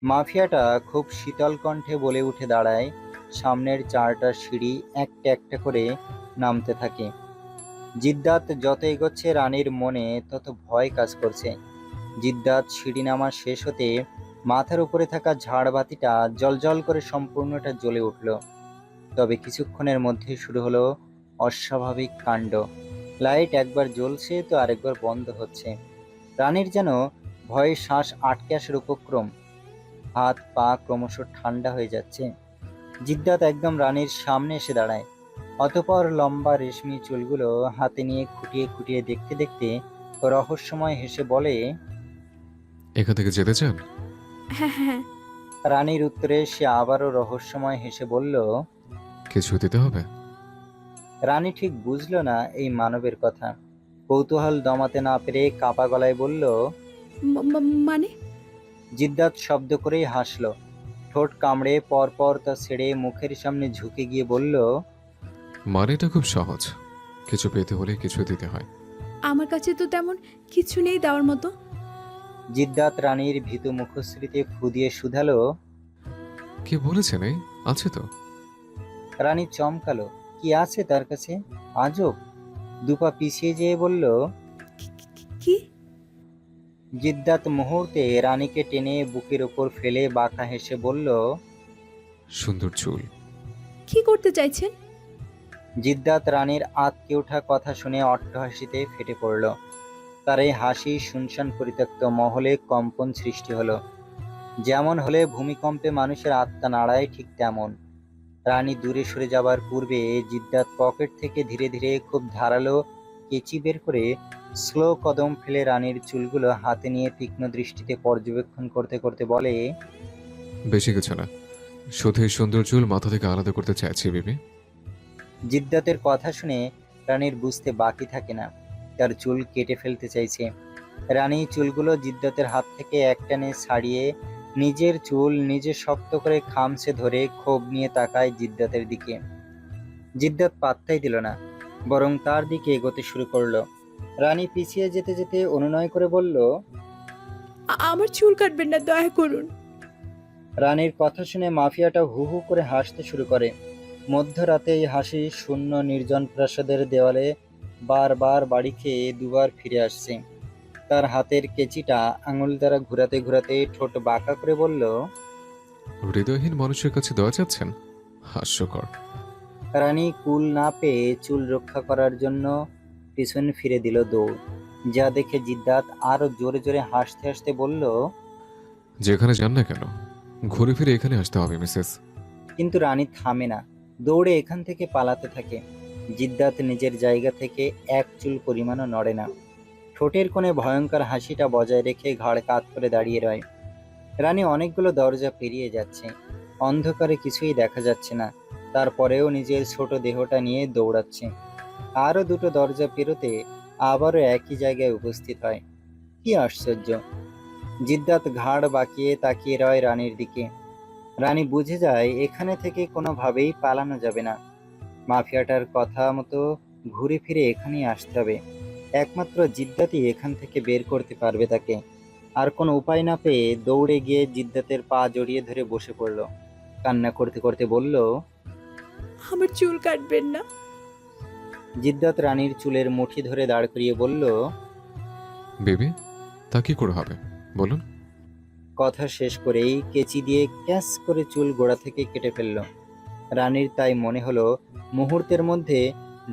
মাফিয়াটা খুব শীতল কণ্ঠে বলে উঠে দাঁড়ায়, সামনের 4টা সিঁড়ি একটা একটা করে নামতে থাকে। জিদ্দাত যত এগোচ্ছে রানীর মনে তত ভয় কাজ করছে। জিদ্দাত সিঁড়ি নামা শেষ হতে মাথার উপরে থাকা ঝাড়বাতিটা জ্বলজ্বল করে সম্পূর্ণটা জ্বলে উঠল। তবে কিছুক্ষণের মধ্যে শুরু হলো অস্বাভাবিক কাণ্ড। লাইট একবার জ্বলছে তো আরেকবার বন্ধ হচ্ছে। রানীর যেন ভয়ে শ্বাস আটকে আসার উপক্রম। হাত পা ক্রমশ ঠান্ডা হয়ে যাচ্ছে। জিদ্দাত একদম রানীর সামনে এসে দাঁড়ায়। অতঃপর লম্বা রেশমি চুলগুলো হাতে নিয়ে খুঁটিয়ে খুঁটিয়ে দেখতে দেখতে রহস্যময় হেসে বলে, এখান থেকে যেতে চান? হ্যাঁ, হ্যাঁ। রানীর উত্তরে সে আবারও রহস্যময় হেসে বলল। কিছু দিতে হবে? রানী ঠিক বুঝল না এই মানবের কথা। কৌতূহল দমাতে না পেরে কাপা গলায় বলল। মানে? জিদ্দাত শব্দ করেই হাসল। ঠোঁট কামড়ে পরপর তা ছেড়ে মুখের সামনে ঝুঁকে গিয়ে বলল, মানেটা খুব সহজ। কিছু পেতে হলে কিছু দিতে হয়। আমার কাছে তো তেমন কিছু নেই দেওয়ার মতো। জিদ্দাত রানীর ভীতু মুখশ্রীতে ফু দিয়ে শুধালো। কে বলেছে নেই? আছে তো। রানী চমকালো। কি আছে তার কাছে? আজব। দুপা পিছিয়ে যেয়ে বলল। কি? জিদ্দাত মুহূর্তে রানীকে টেনে বুকের উপর ফেলে বাঁকা হেসে বলল। সুন্দর চুল। কি করতে চাইছেন? জিদ্দাত রানীর আঁতকে ওঠা কথা শুনে অট্টহাসিতে ফেটে পড়ল। তার এই হাসি শুনশান পরিত্যক্ত মহলে কম্পন সৃষ্টি হলো। যেমন হলে ভূমিকম্পে মানুষের আত্মা নাড়ায়, ঠিক তেমন। রানী দূরে সরে যাবার পূর্বে জিদ্দাত পকেট থেকে ধীরে ধীরে খুব ধারালো কেচি বের করে স্লো কদম ফেলে রানীর চুলগুলো হাতে নিয়ে তীক্ষ্ণ দৃষ্টিতে পর্যবেক্ষণ করতে করতে বলে। বেশি কিছু না, শুধু এই সুন্দর চুল মাথা থেকে আলাদা করতে চাইছি বেবি। জিদ্দাতের কথা শুনে রানীর বুঝতে বাকি থাকে না, তার চুল কেটে ফেলতে চাইছে। রানী চুলগুলো জিদ্দাতের হাত থেকে একটানে ছাড়িয়ে নিজের চুল নিজে শক্ত করে খামচে ধরে ক্ষোভ নিয়ে তাকায় জিদ্দাতের দিকে। জিদ্দাত পাত্তাই দিল না, বরং তার দিকে এগোতে শুরু করলো। রানী পিছিয়ে যেতে যেতে অনুনয় করে বলল। আমার চুল কাটবেন না, দয়া করুন। রানীর কথা শুনে মাফিয়াটা হু হু করে হাসতে শুরু করে। মধ্যরাতে এই হাসি শূন্য নির্জন প্রাসাদের দেওয়ালে বারবার বাড়ি খেয়ে দুবার ফিরে আসছে। তার হাতের কেচিটা আঙুল দ্বারা ঘুরাতে ঘুরাতে ঠোঁট বাঁকা করে বলল। হৃদয়হীন মানুষের কাছে দেওয়া যাচ্ছেন? হাস্যকর। রানী কুল না পেয়ে চুল রক্ষা করার জন্য পিছন ফিরে দিল দৌড়। যা দেখে জিদ্দাত আরো জোরে জোরে হাসতে হাসতে বলল। যেখানে যান না কেন, ঘুরে ফিরে এখানে আসতে হবে মিসেস। কিন্তু রানী থামে না, দৌড়ে এখান থেকে পালাতে থাকে। জিদ্দাত নিজের জায়গা থেকে এক চুল পরিমাণও নড়ে না। ঠোঁটের কোণে ভয়ঙ্কর হাসিটা বজায় রেখে ঘাড় কাত করে দাঁড়িয়ে রয়। রানী অনেকগুলো দরজা পেরিয়ে যাচ্ছে, অন্ধকারে কিছুই দেখা যাচ্ছে না। তারপরেও নিজের ছোট দেহটা নিয়ে দৌড়াচ্ছে। আরো দুটো দরজা পেরোতে আবারও একই জায়গায় উপস্থিত হয়। কি আশ্চর্য! জিদ্দাত ঘাড় বাঁকিয়ে তাকিয়ে রয় রানীর দিকে। রানী বুঝে যায় এখানে থেকে কোনোভাবেই পালানো যাবে না। মাফিয়াটার কথা মতো ঘুরে ফিরে এখানেই আসতে হবে। একমাত্র জিদ্দাতই এখান থেকে বের করতে পারবে তাকে। আর কোনো উপায় না পেয়ে দৌড়ে গিয়ে জিদ্দাতের পা জড়িয়ে ধরে বসে পড়ল। কান্না করতে করতে বলল। আমার চুল কাটবেন না। জিদ্দাত রানীর চুলের মুঠি ধরে দাঁড় করিয়ে বলল। বেবি, তা কি করে হবে বলুন? কথা শেষ করেই কেচি দিয়ে ক্যাচ করে চুল গোড়া থেকে কেটে ফেলল। রানীর তাই মনে হলো মুহূর্তের মধ্যে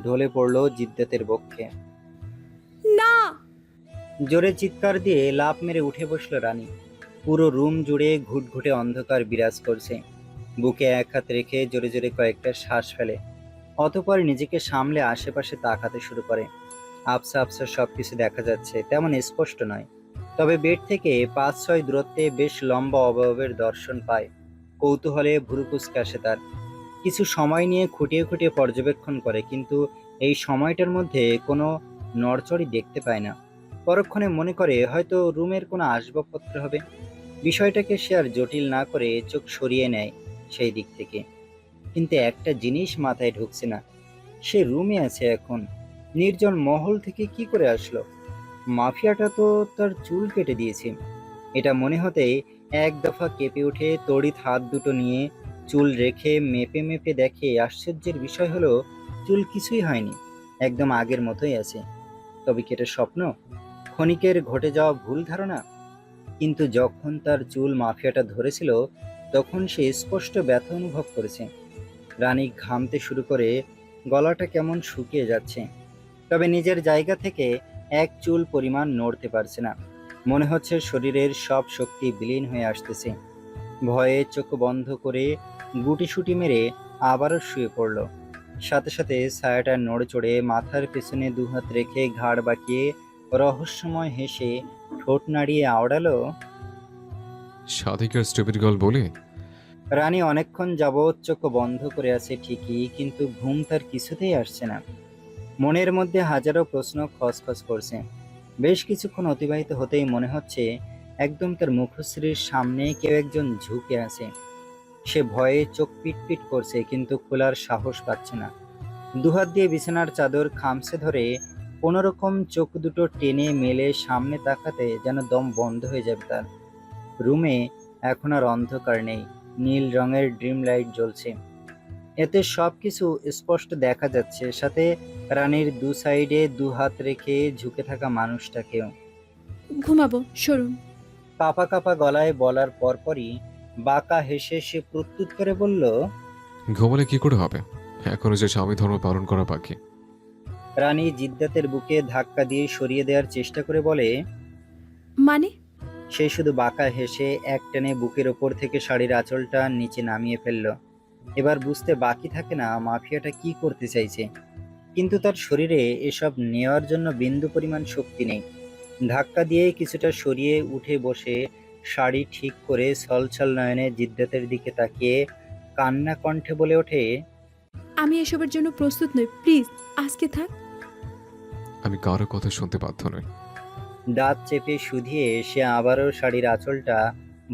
ঢলে পড়ল জিদ্দাতের বক্ষে। না! জোরে চিৎকার দিয়ে লাফ মেরে উঠে বসল রানী। পুরো রুম জুড়ে ঘুটঘুটে অন্ধকার বিরাজ করছে। বুকে এক হাত রেখে জোরে জোরে কয়েকটা শ্বাস ফেলে। অতঃপর নিজেকে সামলে আশেপাশে তাকাতে শুরু করে। আবছা আবছা সবকিছু দেখা যাচ্ছে, তেমন স্পষ্ট নয়। তবে বেড থেকে 5-6 দূরত্বে বেশ লম্বা অবয়বের দর্শন পায়। কৌতূহলে ভুরু কুঁচকে আসে তার। কিছু সময় নিয়ে খুঁটিয়ে খুঁটিয়ে পর্যবেক্ষণ করে, কিন্তু এই সময়টার মধ্যে কোনো নড়চড়ই দেখতে পায় না। পরক্ষণে মনে করে হয়তো রুমের কোনো আসবাবপত্র হবে। বিষয়টাকে সে আর জটিল না করে চোখ সরিয়ে নেয় সেই দিক থেকে। কিন্তু একটা জিনিস মাথায় ঢুকছে না, সে রুমে আছে এখন, নির্জন মহল থেকে কি করে আসলো? মাফিয়াটা তো তার চুল কেটে দিয়েছে। এটা মনে হতেই এক দফা কেঁপে উঠে তড়িৎ হাত দুটো নিয়ে চুল রেখে মেপে মেপে দেখে আশ্চর্যের বিষয় হলো চুল কিছুই হয়নি, একদম আগের মতোই আছে। তবে কি এটা স্বপ্ন, ক্ষণিকের ঘটে যাওয়া ভুল ধারণা? কিন্তু যখন তার চুল মাফিয়াটা ধরেছিল তখন সে স্পষ্ট ব্যথা অনুভব করেছে। রানী ঘামতে শুরু করে, গলাটা কেমন শুকিয়ে যাচ্ছে, তবে নিজের জায়গা থেকে এক চুল পরিমাণ নড়তে পারছে না। মনে হচ্ছে শরীরের সব শক্তি বিলীন হয়ে আসতেছে। ভয়ে চোখ বন্ধ করে গুটিসুটি মেরে আবারও শুয়ে পড়ল। সাথে সাথে ছায়াটা নড়ে চড়ে মাথার পেছনে দুহাত রেখে ঘাড় বাঁকিয়ে রহস্যময় হেসে ঠোঁট নাড়িয়ে আওড়ালো, সাধিকার স্টুপিড গার্ল বলে। রানী অনেকক্ষণ যাবৎ চোখ বন্ধ করে আছে ঠিকই, কিন্তু ঘুম তার কিছুতেই আসছে না। মনের মধ্যে হাজারো প্রশ্ন খসখস করছে। বেশ কিছুক্ষণ অতিবাহিত হতেই মনে হচ্ছে একদম তার মুখশ্রীর সামনে কেউ একজন ঝুঁকে আছে। সে ভয়ে চোখ পিটপিট করছে, কিন্তু খোলার সাহস পাচ্ছে না। দুহাত দিয়ে বিছানার চাদর খামছে ধরে কোনোরকম চোখ দুটো টেনে মেলে সামনে তাকাতে যেন দম বন্ধ হয়ে যাবে তার। রুমে এখন আর অন্ধকার নেই, নীল রঙের ড্রিম লাইট জ্বলছে। এতে সবকিছু স্পষ্ট দেখা যাচ্ছে, সাথে রানীর দু সাইডে দু হাত রেখে ঝুঁকে থাকা মানুষটাকেও। ঘুমাবো, সরুন। কাঁপা কাঁপা গলায় বলার পরপরই বাঁকা হেসে সে প্রত্যুত্তরে বলল, ঘুমালে কি করে হবে, এখনো যে স্বামী ধর্ম পালন করা বাকি। রানী জিদ্দাতের বুকে ধাক্কা দিয়ে সরিয়ে দেওয়ার চেষ্টা করে বলে। মানে? সে শুধু বাঁকা হেসে একটানে বুকের ওপর থেকে শাড়ির আঁচলটা নিচে নামিয়ে ফেলল। এবার বুঝতে বাকি থাকে না মাফিয়াটা কি করতে চাইছে, কিন্তু তার শরীরে এসব নেওয়ার জন্য বিন্দু পরিমাণ শক্তি নেই। ধাক্কা দিয়ে কিছুটা সরিয়ে উঠে বসে শাড়ি ঠিক করে ছলছল নয়নে জিদ্দাতের দিকে তাকিয়ে কান্না কণ্ঠে বলে ওঠে, আমি এসবের জন্য প্রস্তুত নই, প্লিজ আজকে থাক। আমি কারো কথা শুনতে বাধ্য নই। দাঁত চেপে শুধিয়ে সে আবারও শাড়ির আঁচলটা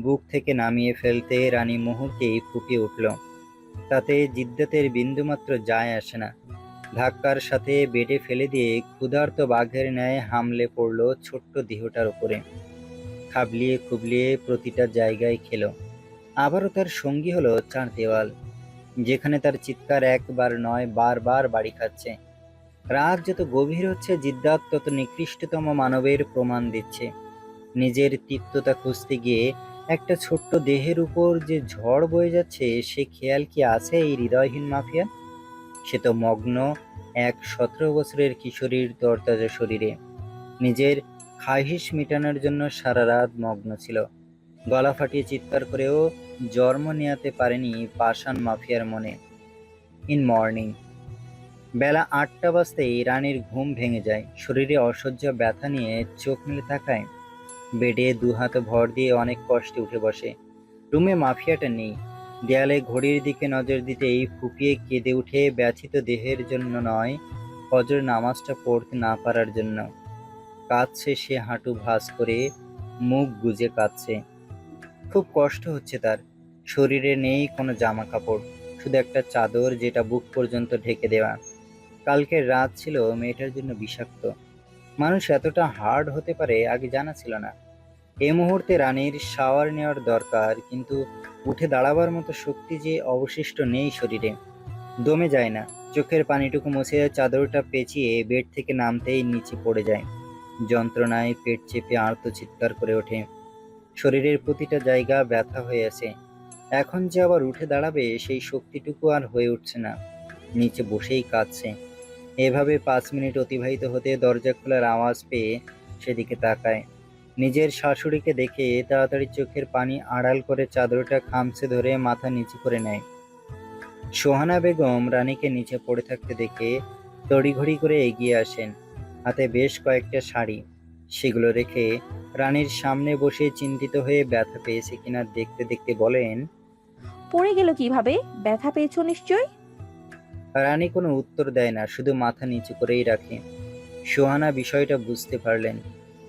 বুক থেকে নামিয়ে ফেলতে রানী মুহূর্তেই ফুঁপিয়ে উঠল। তাতে জিদ্দাতের বিন্দুমাত্র যায় আসে না। ধাক্কার সাথে বেডে ফেলে দিয়ে ক্ষুধার্ত বাঘের ন্যায় হামলে পড়ল ছোট্ট দেহটার উপরে। খাবলিয়ে খুবলিয়ে প্রতিটা জায়গায় খেলো। আবারও তার সঙ্গী হলো চার দেওয়াল, যেখানে তার চিৎকার একবার নয় বারবার বাড়ি খাচ্ছে। রাত যত গভীর হচ্ছে জিদ্দাত তত নিকৃষ্টতম মানবের প্রমাণ দিচ্ছে। নিজের তিক্ততা খুঁজতে গিয়ে একটা ছোট্ট দেহের উপর যে ঝড় বয়ে যাচ্ছে সে খেয়াল কি আছে এই হৃদয়হীন মাফিয়া? সে তো মগ্ন এক 17 বছরের কিশোরীর তরতাজা শরীরে। নিজের খাহিশ মেটানোর জন্য সারা রাত মগ্ন ছিল। গলা ফাটিয়ে চিৎকার করেও জন্ম নেয়াতে পারেনি পাষাণ মাফিয়ার মনে। ইন মর্নিং, বেলা 8টা বাজতেই রানীর ঘুম ভেঙে যায়। শরীরে অসহ্য ব্যথা নিয়ে চোখ মেলে তাকায়। বেডে দুহাত ভর দিয়ে অনেক কষ্টে উঠে বসে। রুমে মাফিয়াটা নেই। দেয়ালে ঘড়ির দিকে নজর দিতেই ফুঁপিয়ে কেঁদে উঠে, ব্যথিত দেহের জন্য নয়, ফজর নামাজটা পড়তে না পারার জন্য। কাঁদছে সে হাঁটু ভাঁজ করে, মুখ গুজে কাঁদছে। খুব কষ্ট হচ্ছে তার। শরীরে নেই কোনো জামা কাপড়, শুধু একটা চাদর যেটা বুক পর্যন্ত ঢেকে দেওয়া। কালকের রাত ছিল মেয়েটার জন্য বিষাক্ত। মানুষ এতটা হার্ড হতে পারে আগে জানা ছিল না। এই মুহূর্তে রানীর শাওয়ার নেওয়ার দরকার, কিন্তু উঠে দাঁড়াবার মতো শক্তি যে অবশিষ্ট নেই শরীরে। দমে যায় না। চোখের পানিটুকু মুছে চাদরটা পেঁচিয়ে বেড থেকে নামতেই নিচে পড়ে যায়। যন্ত্রণায় পেট চেপে আর্তচিৎকার করে ওঠে। শরীরের প্রতিটা জায়গা ব্যথা হয়ে আছে। এখন যে আবার উঠে দাঁড়াবে সেই শক্তিটুকু আর হয়ে উঠছে না। নিচে বসেই কাঁদছে। এভাবে 5 মিনিট অতিবাহিত হতে দরজা খোলার আওয়াজ পেয়ে সেদিকে তাকায়। নিজের শাশুড়িকে দেখে তাড়াতাড়ি চোখের পানি আড়াল করে চাদরটা খামচে ধরে মাথা নিচু করে নেয়। সোহানা বেগম রানীকে নিচে পড়ে থাকতে দেখে তড়িঘড়ি করে এগিয়ে আসেন। হাতে বেশ কয়েকটা শাড়ি। সেগুলো রেখে রানীর সামনে বসে চিন্তিত হয়ে ব্যথা পেয়েছে কিনা দেখতে দেখতে বলেন, পড়ে গেল কিভাবে? ব্যথা পেয়েছো নিশ্চয়। রানী কোনো উত্তর দেয় না, শুধু মাথা নিচু করেই রাখে। সোহানা বিষয়টা বুঝতে পারলেন,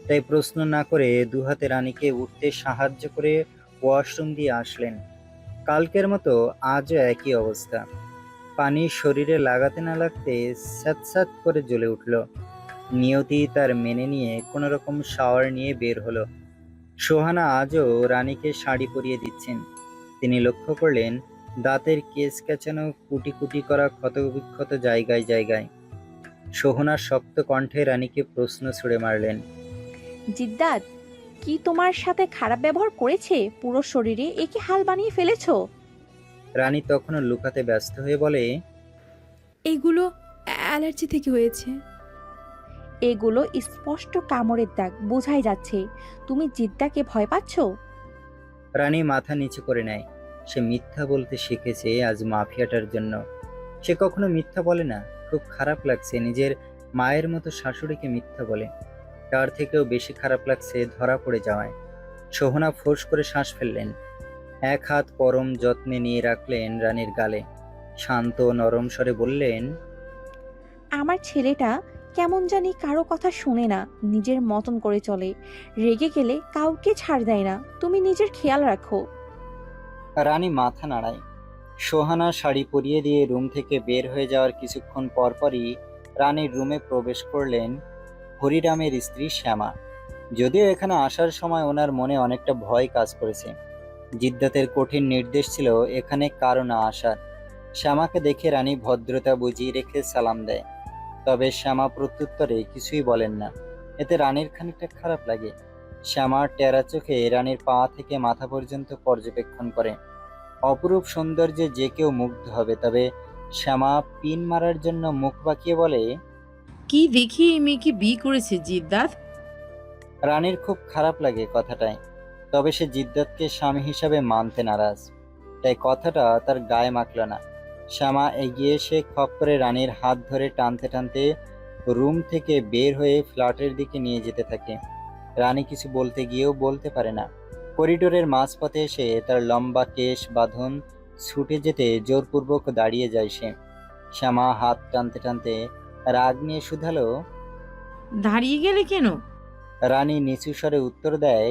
তাই প্রশ্ন না করে দুহাতে রানীকে উঠতে সাহায্য করে ওয়াশরুম দিয়ে আসলেন। কালকের মতো আজও একই অবস্থা। পানি শরীরে লাগাতে না লাগতে স্যাঁতস্যাঁত করে জ্বলে উঠল। নিয়তি তার মেনে নিয়ে কোনো রকম শাওয়ার নিয়ে বের হলো। সোহানা আজও রানীকে শাড়ি পরিয়ে দিচ্ছেন। তিনি লক্ষ্য করলেন দাঁতের কেশ কেচানো, কুটি কুটি করা ক্ষতবিক্ষত জায়গায় জায়গায়। সোহনা শক্ত কণ্ঠে রানীকে প্রশ্ন ছুড়ে মারলেন। জিদ্দাত কি তোমার সাথে খারাপ ব্যবহার করেছে? পুরো শরীরে একে হাল বানিয়ে ফেলেছো? রানী তখনও লুকাতে ব্যস্ত হয়ে বলে, এইগুলো অ্যালার্জি থেকে হয়েছে। এগুলো স্পষ্ট কামড়ের দাগ, বোঝাই যাচ্ছে। তুমি জিদ্দাকে ভয় পাচ্ছো? রানী মাথা নিচু করে নেয়। সে মিথ্যা বলতে শিখেছে আজ মাফিয়াটার জন্য। সে কখনো মিথ্যা বলে না। খুব খারাপ লাগছে নিজের মায়ের মতো শাশুড়িকে মিথ্যা বলে। তার থেকেও বেশি খারাপ লাগছে ধরা পড়ে যাওয়ায়। সোহনা ফোঁস করে শ্বাস ফেললেন। এক হাত পরম যত্নে নিয়ে রাখলেন রানীর গালে। শান্ত নরম স্বরে বললেন, আমার ছেলেটা কেমন জানি কারো কথা শুনে না, নিজের মতন করে চলে। রেগে গেলে কাউকে ছাড় দেয় না। তুমি নিজের খেয়াল রাখো। রানী মাথা নাড়ায়। সোহানা শাড়ি পরিয়ে দিয়ে রুম থেকে বের হয়ে যাওয়ার কিছুক্ষণ পরপরই রানীর রুমে প্রবেশ করলেন হরিরামের স্ত্রী শ্যামা। যদিও এখানে আসার সময় ওনার মনে অনেকটা ভয় কাজ করেছে। জিদ্দাতের কঠিন নির্দেশ ছিল এখানে কারো না আসার। শ্যামাকে দেখে রানী ভদ্রতা বুঝিয়ে রেখে সালাম দেয়। তবে শ্যামা প্রত্যুত্তরে কিছুই বলেন না। এতে রানীর খানিকটা খারাপ লাগে। শ্যামা টেরা চোখে রানীর পা থেকে মাথা পর্যন্ত পর্যবেক্ষণ করে। অপরূপ সৌন্দর্যে যে কেউ মুগ্ধ হবে, তবে শ্যামা পিন মারার জন্য মুখ বাঁকিয়ে বলে, কি দেখি এই মেয়েকে বিয়ে করেছে জিদ্দাত? রানীর খুব খারাপ লাগে কথাটায়। তবে সে জিদ্দাতকে স্বামী হিসাবে মানতে নারাজ, তাই কথাটা তার গায়ে মাখল না। শ্যামা এগিয়ে এসে খপ করে রানীর হাত ধরে টানতে টানতে রুম থেকে বের হয়ে ফ্ল্যাটের দিকে নিয়ে যেতে থাকে। রানী কিছু বলতে গিয়েও বলতে পারে না। করিডোরের মাঝপথে এসে তার লম্বা কেশ বাঁধন ছুটে যেতে জোরপূর্বক দাঁড়িয়ে যায় সে। শ্যামা হাত টানতে টানতে রাগ নিয়ে শুধালো। দাঁড়িয়ে গেলে কেন? রানী নিচু স্বরে উত্তর দেয়।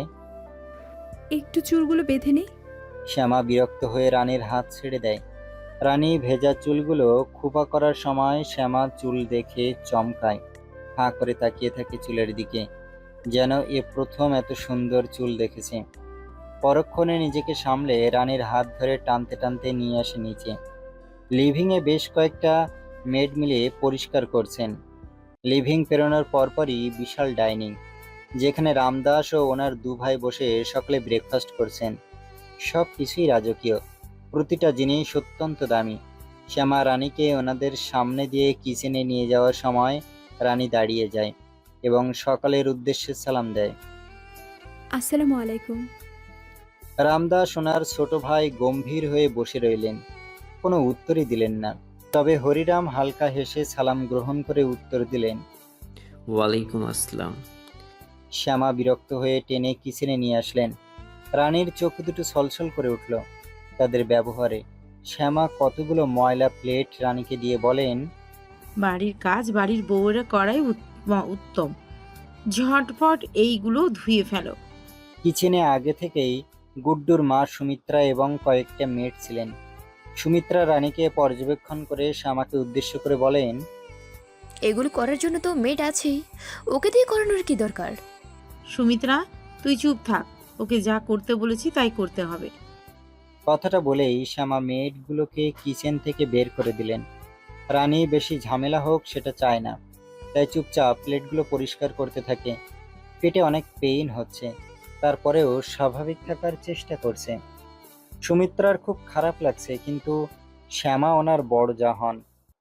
একটু চুলগুলো বেঁধে নেই। শ্যামা বিরক্ত হয়ে রানীর হাত ছেড়ে দেয়। রানী ভেজা চুলগুলো খোপা করার সময় শ্যামা চুল দেখে চমকায়। হাঁ করে তাকিয়ে থাকে চুলের দিকে, যেন এ প্রথম এত সুন্দর চুল দেখেছে। পরক্ষণে নিজেকে সামলে রানীর হাত ধরে টানতে টানতে নিয়ে আসে নিচে। লিভিংয়ে বেশ কয়েকটা মেড মিলে পরিষ্কার করছেন। লিভিং পেরোনোর পরপরই বিশাল ডাইনিং, যেখানে রামদাস ও ওনার দু ভাই বসে সকালে ব্রেকফাস্ট করছেন। সব কিছুই রাজকীয়, প্রতিটা জিনিস অত্যন্ত দামি। শ্যামা রানীকে ওনাদের সামনে দিয়ে কিচেনে নিয়ে যাওয়ার সময় রানী দাঁড়িয়ে যায় এবং সকালের উদ্দেশ্যে সালাম দেয়। আসসালামু আলাইকুম। রামদাস ওনার ছোট ভাই গম্ভীর হয়ে বসে রইলেন, কোনো উত্তরই দিলেন না। তবে হরিরাম হালকা হেসে সালাম গ্রহণ করে উত্তর দিলেন। ওয়ালাইকুম আসসালাম। শ্যামা বিরক্ত হয়ে টেনে কিচেনে নিয়ে আসলেন। রানীর চোখ দুটো ছলছল করে উঠল তাদের ব্যবহারে। শ্যামা কতগুলো ময়লা প্লেট রানীকে দিয়ে বলেন, বাড়ির কাজ বাড়ির বউয়েরা করাই উত্তম। ঝটপট এইগুলো ধুয়ে ফেলো। কিচেনে আগে থেকেই গুড্ডুর মা সুমিত্রা এবং কয়েকটা মেড ছিলেন। সুমিত্রা রানীকে পর্যবেক্ষণ করে শ্যামাকে উদ্দেশ্য করে বলেন, এগুলো করার জন্য তো মেড আছেই, ওকে দিয়ে করানোর কি দরকার? সুমিত্রা, তুই চুপ থাক। ওকে যা করতে বলেছি তাই করতে হবে। কথাটা বলেই শ্যামা মেডগুলোকে কিচেন থেকে বের করে দিলেন। রানী বেশি ঝামেলা হোক সেটা চায় না, তাই চুপচাপ প্লেটগুলো পরিষ্কার করতে থাকে। পেটে অনেক পেইন হচ্ছে, তারপরেও স্বাভাবিক থাকার চেষ্টা করছে। সুমিত্রার খুব খারাপ লাগছে, কিন্তু শ্যামা ওনার বড় যা হন,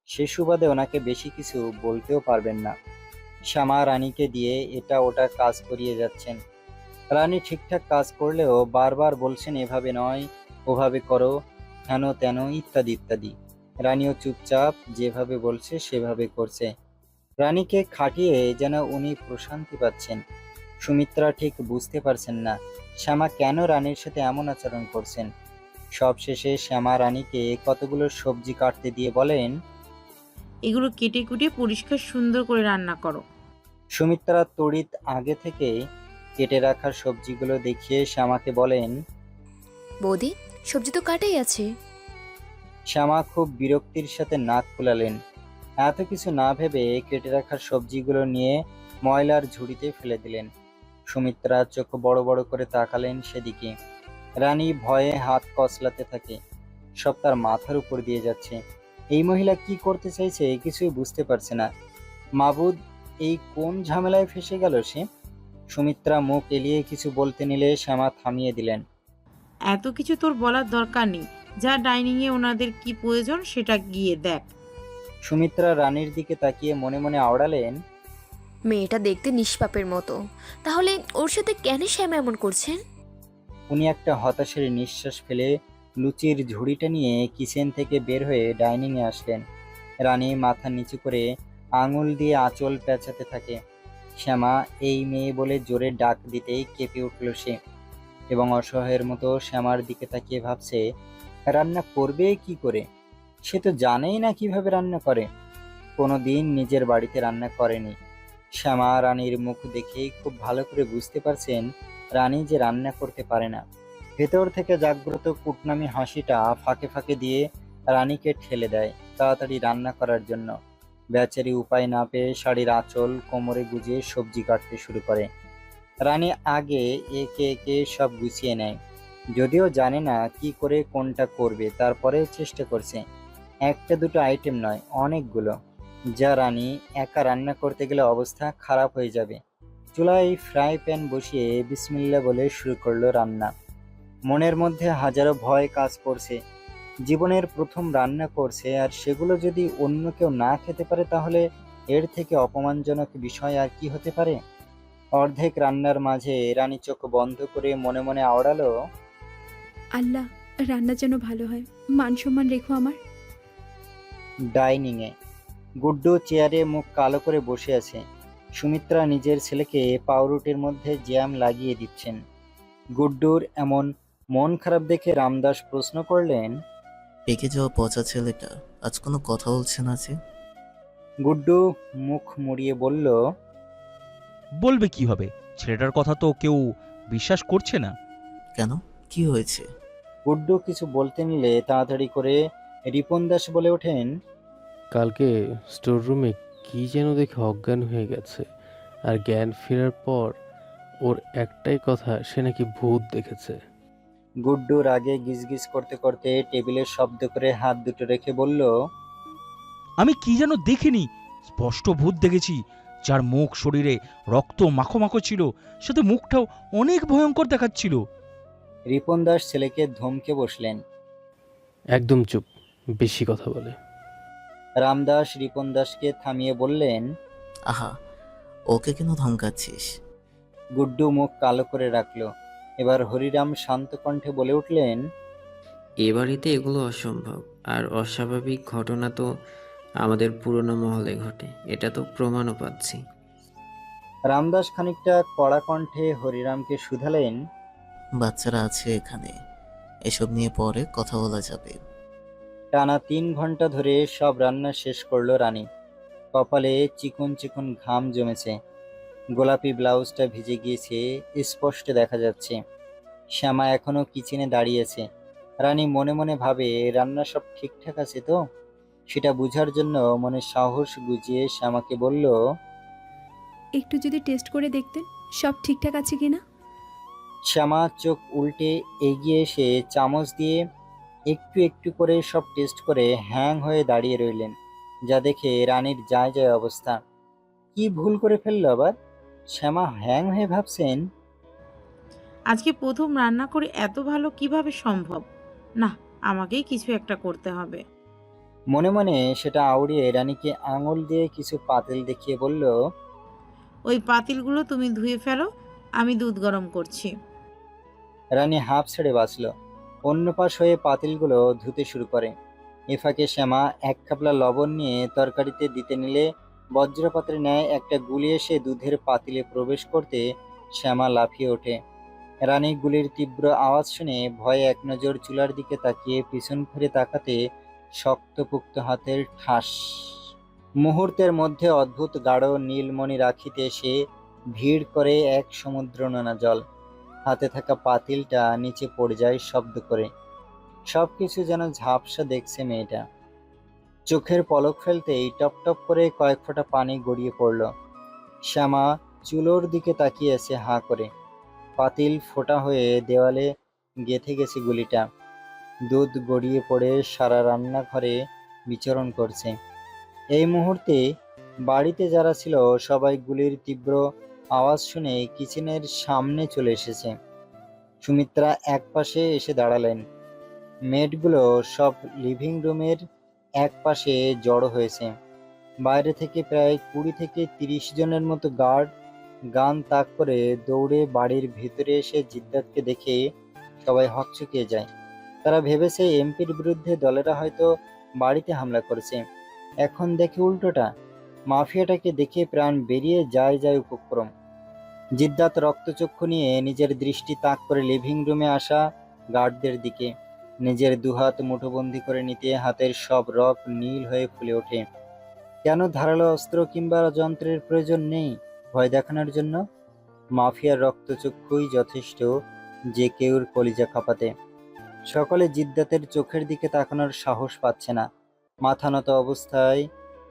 সে সুবাদে ওনাকে বেশি কিছু বলতেও পারবেন না। শ্যামা রানীকে দিয়ে এটা ওটা কাজ করিয়ে যাচ্ছেন। রানী ঠিকঠাক কাজ করলেও বারবার বলছেন এভাবে নয়, ওভাবে করো, হেন তেন ইত্যাদি ইত্যাদি। রানীও চুপচাপ যেভাবে বলছে সেভাবে করছে। রানীকে খাটিয়ে যেন উনি প্রশান্তি পাচ্ছেন। সুমিত্রা ঠিক বুঝতে পারছেন না শ্যামা কেন রানীর সাথে এমন আচরণ করছেন। সবশেষে শ্যামা রানীকে কতগুলো সবজি কাটতে দিয়ে বলেন, এগুলো কেটে কুটে পরিষ্কার সুন্দর করে রান্না করো। সুমিত্রা তড়িৎ আগে থেকে কেটে রাখা সবজিগুলো দেখিয়ে শ্যামাকে বলেন। বৌদি, সবজি তো কাটাই আছে। শ্যামা খুব বিরক্তির সাথে নাক ফুলালেন। এত কিছু না ভেবে কেটে রাখা সবজিগুলো নিয়ে ময়লার ঝুড়িতে ফেলে দিলেন। সুমিত্রা চোখ বড় বড় করে তাকালেন সেদিকে। রানী ভয়ে হাত কসলাতে থাকে। সব তার মাথার উপর দিয়ে যাচ্ছে। এই মহিলা কি করতে চাইছে কিছুই বুঝতে পারছে না। মাবুদ, এই কোন ঝামেলায় ফেসে গেল সে? সুমিত্রা মুখ এলিয়ে কিছু বলতে নিলে শ্যামা থামিয়ে দিলেন। এত কিছু তোর বলার দরকার নেই, যা ডাইনিংয়ে ওনাদের কি প্রয়োজন সেটা গিয়ে দেখ। সুমিত্রা রানীর দিকে তাকিয়ে মনে মনে আওড়ালেন, মেয়েটা দেখতে নিষ্পাপের মতো, তাহলে ওর সাথে কেন শ্যাম এমন করছেন? উনি একটা হতাশের নিঃশ্বাস ফেলে লুচির ঝুড়িটা নিয়ে কিচেন থেকে বের হয়ে ডাইনিংয়ে আসলেন। রানী মাথা নিচু করে আঙুল দিয়ে আঁচল পেঁচাতে থাকে। শ্যামা এই মেয়ে বলে জোরে ডাক দিতেই কেঁপে উঠল সে, এবং অসহায়ের মতো শ্যামার দিকে তাকিয়ে ভাবছে রান্না করবে কি করে। সে তো জানেই না কিভাবে রান্না করে, কোনোদিন নিজের বাড়িতে রান্না করেনি। শ্যামা রানীর মুখ দেখেই খুব ভালো করে বুঝতে পারছেন রানী যে রান্না করতে পারে না। ভেতর থেকে জাগ্রত কুটনামি হাসিটা ফাঁকে ফাঁকে দিয়ে রানীকে ঠেলে দেয় তাড়াতাড়ি রান্না করার জন্য। বেচারি উপায় না পেয়ে শাড়ির আঁচল কোমরে গুজিয়ে সবজি কাটতে শুরু করে। রানী আগে একে একে সব গুছিয়ে নেয়, যদিও জানে না কি করে কোনটা করবে। তারপরেও চেষ্টা করছে। একটা দুটো আইটেম নয়, অনেকগুলো, যা রানী একা রান্না করতে গেলে অবস্থা খারাপ হয়ে যাবে। চুলায় ফ্রাই প্যান বসিয়ে বিসমিল্লাহ বলে শুরু করলো রান্না। মনের মধ্যে হাজারো ভয় কাজ করছে। জীবনের প্রথম রান্না করছে, আর সেগুলো যদি অন্য কেউ না খেতে পারে তাহলে এর থেকে অপমানজনক বিষয় আর কি হতে পারে। অর্ধেক রান্নার মাঝে রানী চোখ বন্ধ করে মনে মনে আওড়ালো, আল্লাহ, রান্না যেন ভালো হয়, মান সম্মান রেখো আমার। ডাইনিংয়ে গুড্ডু চেয়ারে মুখ কালো করে বসে আছে। সুমিত্রা নিজের ছেলেকে পাউরুটির মধ্যে জ্যাম লাগিয়ে দিচ্ছেন। গুড্ডুর এমন মন খারাপ দেখে রামদাস প্রশ্ন করলেন, পেকে যাওয়া পচা ছেলেটা আজ কোনো কথা বলছে না যে? গুড্ডু মুখ মুড়িয়ে বলল, বলবে কি হবে, ছেলেটার কথা তো কেউ বিশ্বাস করছে না। কেন, কি হয়েছে? গুড্ডু কিছু বলতে নিলে তাড়াতাড়ি করে রিপন দাস বলে ওঠেন, কালকে স্টোররুমে কি যেন দেখে অজ্ঞান হয়ে গেছে, আর জ্ঞান ফেরার পর ওর একটাই কথা, সে নাকি ভূত দেখেছে। গুড্ডু রাগে গিজগিজ করতে করতে টেবিলে শব্দ করে হাত দুটো রেখে বলল, আমি কি যেন দেখিনি, স্পষ্ট ভূত দেখেছি, যার মুখ শরীরে রক্ত মাখো মাখো ছিল, সাথে মুখটাও অনেক ভয়ঙ্কর দেখাচ্ছিল। রিপন দাস ছেলেকে ধমকে বসলেন। একদম চুপ, বেশি কথা বলে। রামদাস রিপন দাসকে থামিয়ে বললেন, আহা, ওকে কেন ধমকাচ্ছিস? গুড্ডু মুখ কালো করে রাখলো। এবার হরিরাম শান্ত কণ্ঠে বলে উঠলেন, এ বাড়িতে এগুলো অসম্ভব, আর অস্বাভাবিক ঘটনা তো আমাদের পুরনো মহলে ঘটে, এটা তো প্রমাণও পাচ্ছি। রামদাস খানিকটা কড়া কণ্ঠে হরিরামকে শুধালেন, বাচ্চারা আছে এখানে, এসব নিয়ে পরে কথা বলা যাবে। টানা 3 ঘন্টা ধরে সব রান্না শেষ করলো রানী। কপালে চিকন চিকন ঘাম জমেছে, গোলাপি ব্লাউজটা ভিজে গিয়েছে, স্পষ্ট দেখা যাচ্ছে। শ্যামা এখনো কিচেনে দাঁড়িয়েছে। রানী মনে মনে ভাবে রান্না সব ঠিকঠাক আছে তো। সেটা বুঝার জন্য মনে সাহস গুজিয়ে শ্যামাকে বলল, একটু যদি টেস্ট করে দেখতেন সব ঠিকঠাক আছে কিনা। শ্যামা চোখ উল্টে এগিয়ে এসে চামচ দিয়ে একটু একটু করে সব টেস্ট করে হ্যাং হয়ে দাঁড়িয়ে রইলেন। যা দেখে রানীর যায় যায় অবস্থা। কি ভুল করে ফেললো আবার? শ্যামা হ্যাং হয়ে ভাবছেন, আজকে প্রথম রান্না করে এত ভালো কিভাবে সম্ভব? না, আমাকেই কিছু একটা করতে হবে। মনে মনে সেটা আউড়িয়ে রানীকে আঙুল দিয়ে কিছু পাতিল দেখিয়ে বলল, ওই পাতিলগুলো তুমি ধুয়ে ফেলো, আমি দুধ গরম করছি। রানী হাঁপ ছেড়ে বাঁচল। অন্য পাশ হয়ে পাতিলগুলো ধুতে শুরু করে। এ ফাঁকে শ্যামা এক খাপলা লবণ নিয়ে তরকারিতে দিতে নিলে বজ্রপাতের ন্যায় একটা গুলি এসে দুধের পাতিলে প্রবেশ করতে শ্যামা লাফিয়ে ওঠে। রানী গুলির তীব্র আওয়াজ শুনে ভয়ে এক নজর চুলার দিকে তাকিয়ে পিছন ফিরে তাকাতে শক্তপুক্ত হাতের ঠাস। মুহূর্তের মধ্যে অদ্ভুত গাঢ় নীলমণি রাখিতে সে ভিড় করে এক সমুদ্র নোনা জল। হাতে থাকা পাতিলটা নিচে পড়ে যায় শব্দ করে। সবকিছু যেন ঝাপসা দেখছে মেয়েটা। চোখের পলক ফেলতেই টপ টপ করে কয়েক ফোঁটা পানি গড়িয়ে পড়ল। শ্যামা চুলোর দিকে তাকিয়ে আছে হাঁ করে। পাতিল ফোঁটা হয়ে দেওয়ালে গেঁথে গেছে গুলিটা। দুধ গড়িয়ে পড়ে সারা রান্নাঘরে বিচরণ করছে। এই মুহূর্তে বাড়িতে যারা ছিল সবাই গুলির তীব্র আওয়াজ শুনে কিচেনের সামনে চলে এসেছে। সুমিত্রা একপাশে এসে দাঁড়ালেন। মেয়েটগুলো সব লিভিং রুমের একপাশে জড়ো হয়েছে। বাইরে থেকে প্রায় 20 থেকে 30 জনের মতো গার্ড গান তাক করে দৌড়ে বাড়ির ভিতরে এসে জিদ্দাতকে দেখে সবাই হকচকিয়ে যায়। তারা ভেবেছে এমপির বিরুদ্ধে দলেরা হয়তো বাড়িতে হামলা করেছে। এখন দেখে উল্টোটা, মাফিয়াটাকে দেখে প্রাণ বেরিয়ে যায় উপক্রম। জিদ্দাত রক্তচক্ষু নিয়ে নিজের দৃষ্টি তাক করে লিভিং রুমে আসা গার্ডদের দিকে। নিজের দুহাত মুঠোবন্দি করে নিতে হাতের সব রক নীল হয়ে ফুলে ওঠে। কেন ধারালো অস্ত্র কিংবা যন্ত্রের প্রয়োজন নেই ভয় দেখানোর জন্য? মাফিয়ার রক্তচক্ষুই যথেষ্ট যে কেউর কলিজা কাঁপাতে। সকলে জিদ্দাতের চোখের দিকে তাকানোর সাহস পাচ্ছে না। মাথা নত অবস্থায়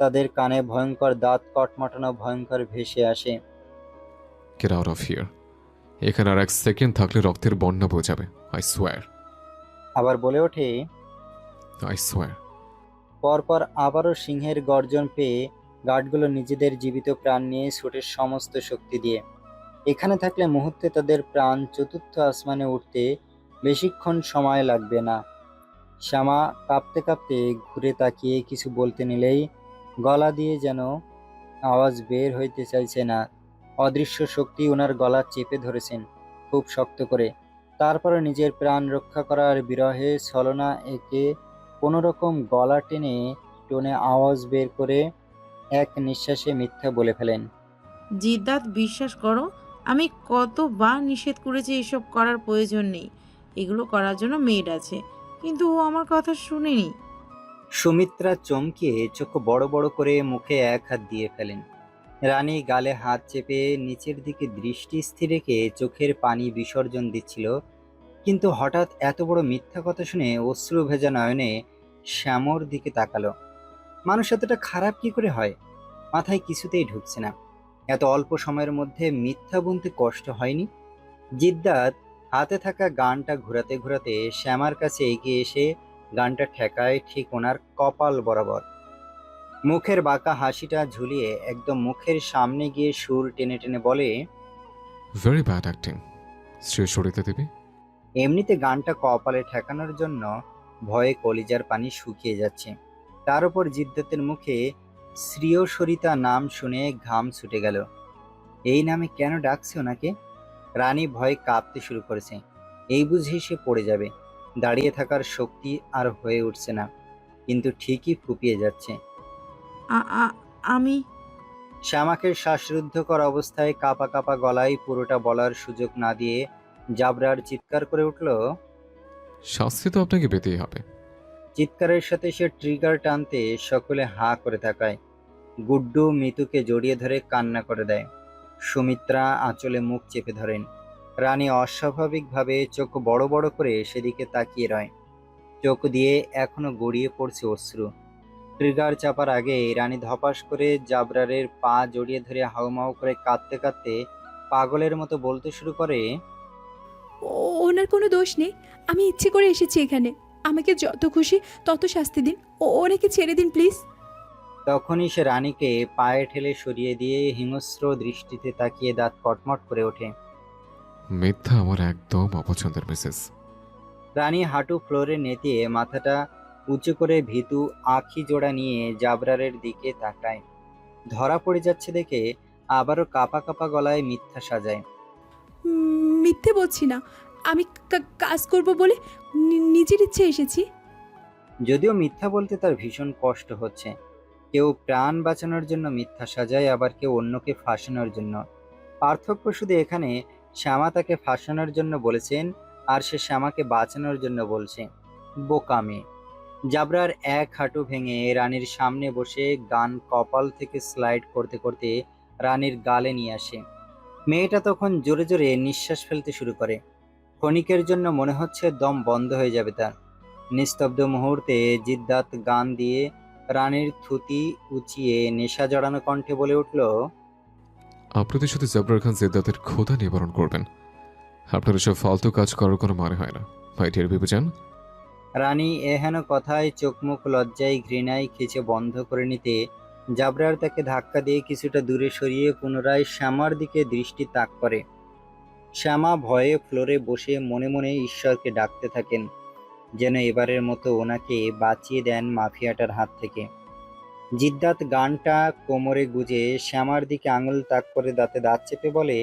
তাদের কানে ভয়ঙ্কর দাঁত কটমটানো ভয়ঙ্কর ভেসে আসে। Get out of here. এখানে আর 1 সেকেন্ড থাকলে রক্তের বন্যা বোঝাবে। I swear. আবার বলে ওঠে। I swear. পরপর আবারও সিংহের গর্জন পেয়ে গার্ডগুলো নিজেদের জীবিত প্রাণ নিয়ে ছুটে সমস্ত শক্তি দিয়ে। এখানে থাকলে মুহূর্তে তাদের প্রাণ চতুর্থ আসমানে উঠতে বেশিক্ষণ সময় লাগবে না। শ্যামা কাঁপতে কাঁপতে ঘুরে তাকিয়ে কিছু বলতে নিলেই গলা দিয়ে যেন আওয়াজ বের হইতে চাইছে না। অদৃশ্য শক্তি ওনার গলা চেপে ধরেছেন খুব শক্ত করে। তারপরে নিজের প্রাণ রক্ষা করার বিরহে ছলনা একে কোনো রকম গলা টেনে টোনে আওয়াজ বের করে এক নিঃশ্বাসে মিথ্যা বলে ফেলেন। জিদ্দাত, বিশ্বাস করো, আমি কতবার নিষেধ করেছি এসব করার প্রয়োজন নেই, এগুলো করার জন্য মেড আছে, কিন্তু ও আমার কথা শুনেনি। সুমিত্রা চমকিয়ে চোখ বড় বড় করে মুখে এক হাত দিয়ে ফেলেন। রানী গালে হাত চেপে নিচের দিকে দৃষ্টি স্থির রেখে চোখের পানি বিসর্জন দিচ্ছিল। কিন্তু হঠাৎ এত বড় মিথ্যা কথা শুনে অশ্রু ভেজা নয়নে শ্যামর দিকে তাকালো। মানুষ এতটা খারাপ কি করে হয়? মাথায় কিছুতেই ঢুকছে না। এত অল্প সময়ের মধ্যে মিথ্যা বুনতে কষ্ট হয়নি? জিদ্দাত হাতে থাকা গানটা ঘোরাতে ঘোরাতে শ্যামার কাছে এগিয়ে এসে গানটা ঠেকায় ঠিক ওনার কপাল বরাবর। মুখের বাঁকা হাসিটা ঝুলিয়ে একদম মুখের সামনে গিয়ে সুর টেনে টেনে বলে, ভেরি ব্যাড অ্যাক্টিং। শ্রেয় সরিতে দিবি? এমনিতে গানটা কপালে ঠেকানোর জন্য ভয়ে কলিজার পানি শুকিয়ে যাচ্ছে। তার উপর জিদ্দাতের মুখে শ্রীয়সরিতা নাম শুনে ঘাম ছুটে গেল। এই নামে কেন ডাকছে ওনাকে? রানী ভয়ে কাঁপতে শুরু করেছে। এই বুঝেই সে পড়ে যাবে। দাঁড়িয়ে থাকার শক্তি আর হয়ে উঠছে না, কিন্তু ঠিকই ফুপিয়ে যাচ্ছে। আমি শ্যামাকে শ্বাসরুদ্ধকর অবস্থায় কাঁপা কাঁপা গলায় পুরোটা বলার সুযোগ না দিয়ে জাবরার চিৎকার করে উঠল। শাস্তি তো আপনাকে পেতেই হবে। চিৎকারের সাথে সে ট্রিগার টানতে সকলে হাঁ করে তাকায়। গুড্ডু মিতুকে জড়িয়ে ধরে কান্না করে দেয়। সুমিত্রা আঁচলে মুখ চেপে ধরেন। রানী অস্বাভাবিকভাবে চোখ বড় বড় করে সেদিকে তাকিয়ে রয়। চোখ দিয়ে এখনো গড়িয়ে পড়ছে অশ্রু। ট্রিগার চাপার আগে রানী ধপাস করে জাবরারের পা জড়িয়ে ধরে হাউমাউ করে কাঁদতে কাঁদতে পাগলের মতো বলতে শুরু করে, ওনার কোনো দোষ নেই, আমি ইচ্ছে করে এসেছি এখানে। আমাকে যত খুশি তত শাস্তি দিন, ওনাকে ছেড়ে দিন প্লিজ। তখনই সে রানীকে পায়ে ঠেলে সরিয়ে দিয়ে হিংস্র দৃষ্টিতে তাকিয়ে দাঁত কটমট করে ওঠে। মিথ্যা আমার একদম অপছন্দের মিসেস। রানী হাঁটু ফ্লোরে নেতিয়ে মাথাটা উঁচু করে ভীতু আঁখি জোড়া নিয়ে জাবরারের দিকে তাকায়। ধরা পড়ে যাচ্ছে দেখে আবারও কাঁপা কাঁপা গলায় মিথ্যা সাজায়। মিথ্যে বলছি না, আমি কাজ করব বলে নিজের ইচ্ছে এসেছি। যদিও মিথ্যা বলতে তার ভীষণ কষ্ট হচ্ছে। কেউ প্রাণ বাঁচানোর জন্য মিথ্যা সাজায়, আবার কেউ অন্যকে ফাঁসানোর জন্য। পার্থক্য শুধু এখানে, শ্যামা তাকে ফাঁসানোর জন্য বলেছেন আর সে শ্যামাকে বাঁচানোর জন্য বলছে। বোকা মেয়ে। জাবরার এক হাঁটু ভেঙে রানীর সামনে বসে গান কপাল থেকে স্লাইড করতে করতে রানীর গালে নিয়ে আসে। মেয়েটা তখন জোরে জোরে নিঃশ্বাস ফেলতে শুরু করে। ক্ষণিকের জন্য মনে হচ্ছে দম বন্ধ হয়ে যাবে তার। নিস্তব্ধ মুহূর্তে জিদ্দাত গান দিয়ে রানীর থুতি উঁচিয়ে নেশা জড়ানো কণ্ঠে বলে উঠল, আপনাদের সাথে জাবরার খান জিদ্দাতের ক্ষুধা নিবারণ করবেন। আপনার এসব ফালতু কাজ করার কোনো মানে হয় না, মাই ডিয়ার বিবেচান। রানী এহেন কথায় চোখ মুখ লজ্জায় ঘৃণায় খিচে বন্ধ করে নিতে জাবরার তাকে ধাক্কা দিয়ে কিছুটা দূরে সরিয়ে পুনরায় শ্যামার দিকে দৃষ্টি তাক করে। শ্যামা ভয়ে ফ্লোরে বসে মনে মনে ঈশ্বরকে ডাকতে থাকেন যেন এবারের মতো ওনাকে বাঁচিয়ে দেন মাফিয়াটার হাত থেকে। জিদ্দাত গানটা কোমরে গুজে শ্যামার দিকে আঙুল তাক করে দাঁতে দাঁত চেপে বলে,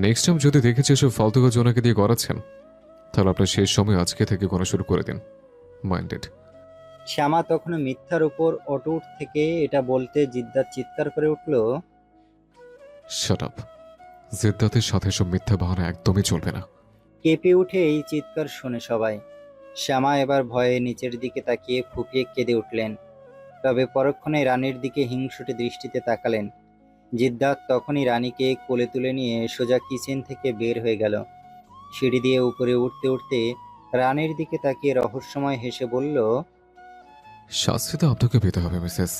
নেক্সট টাইম যদি দেখেছি এসব ফালতু কাজ ওনাকে দিয়ে করাচ্ছেন, তাহলে আপনার শেষ সময় আজকে থেকে করা শুরু করে দিন, মাইন্ডেড। শ্যামা তখনও মিথ্যার উপর অটুট থেকে এটা বলতে জিদ্দাত চিৎকার করে উঠল, শাট আপ। জিদ্দাতের সাথে সব মিথ্যা বাহানা একদমই চলবে না। কেঁপে উঠে এই চিৎকার শুনে সবাই। শ্যামা এবার ভয়ে নিচের দিকে তাকিয়ে ফুঁপিয়ে কেঁদে উঠলেন। তবে পরক্ষণে রানীর দিকে হিংসুটে দৃষ্টিতে তাকালেন। জিদ্দাত তখনই রানীকে কোলে তুলে নিয়ে সোজা কিচেন থেকে বের হয়ে গেল। সিঁড়ি দিয়ে উপরে উঠতে উঠতে রানীর দিকে তাকিয়ে রহস্যময় হেসে বলল, শাস্তি তো আপনাকে পেতে হবে মিসেস।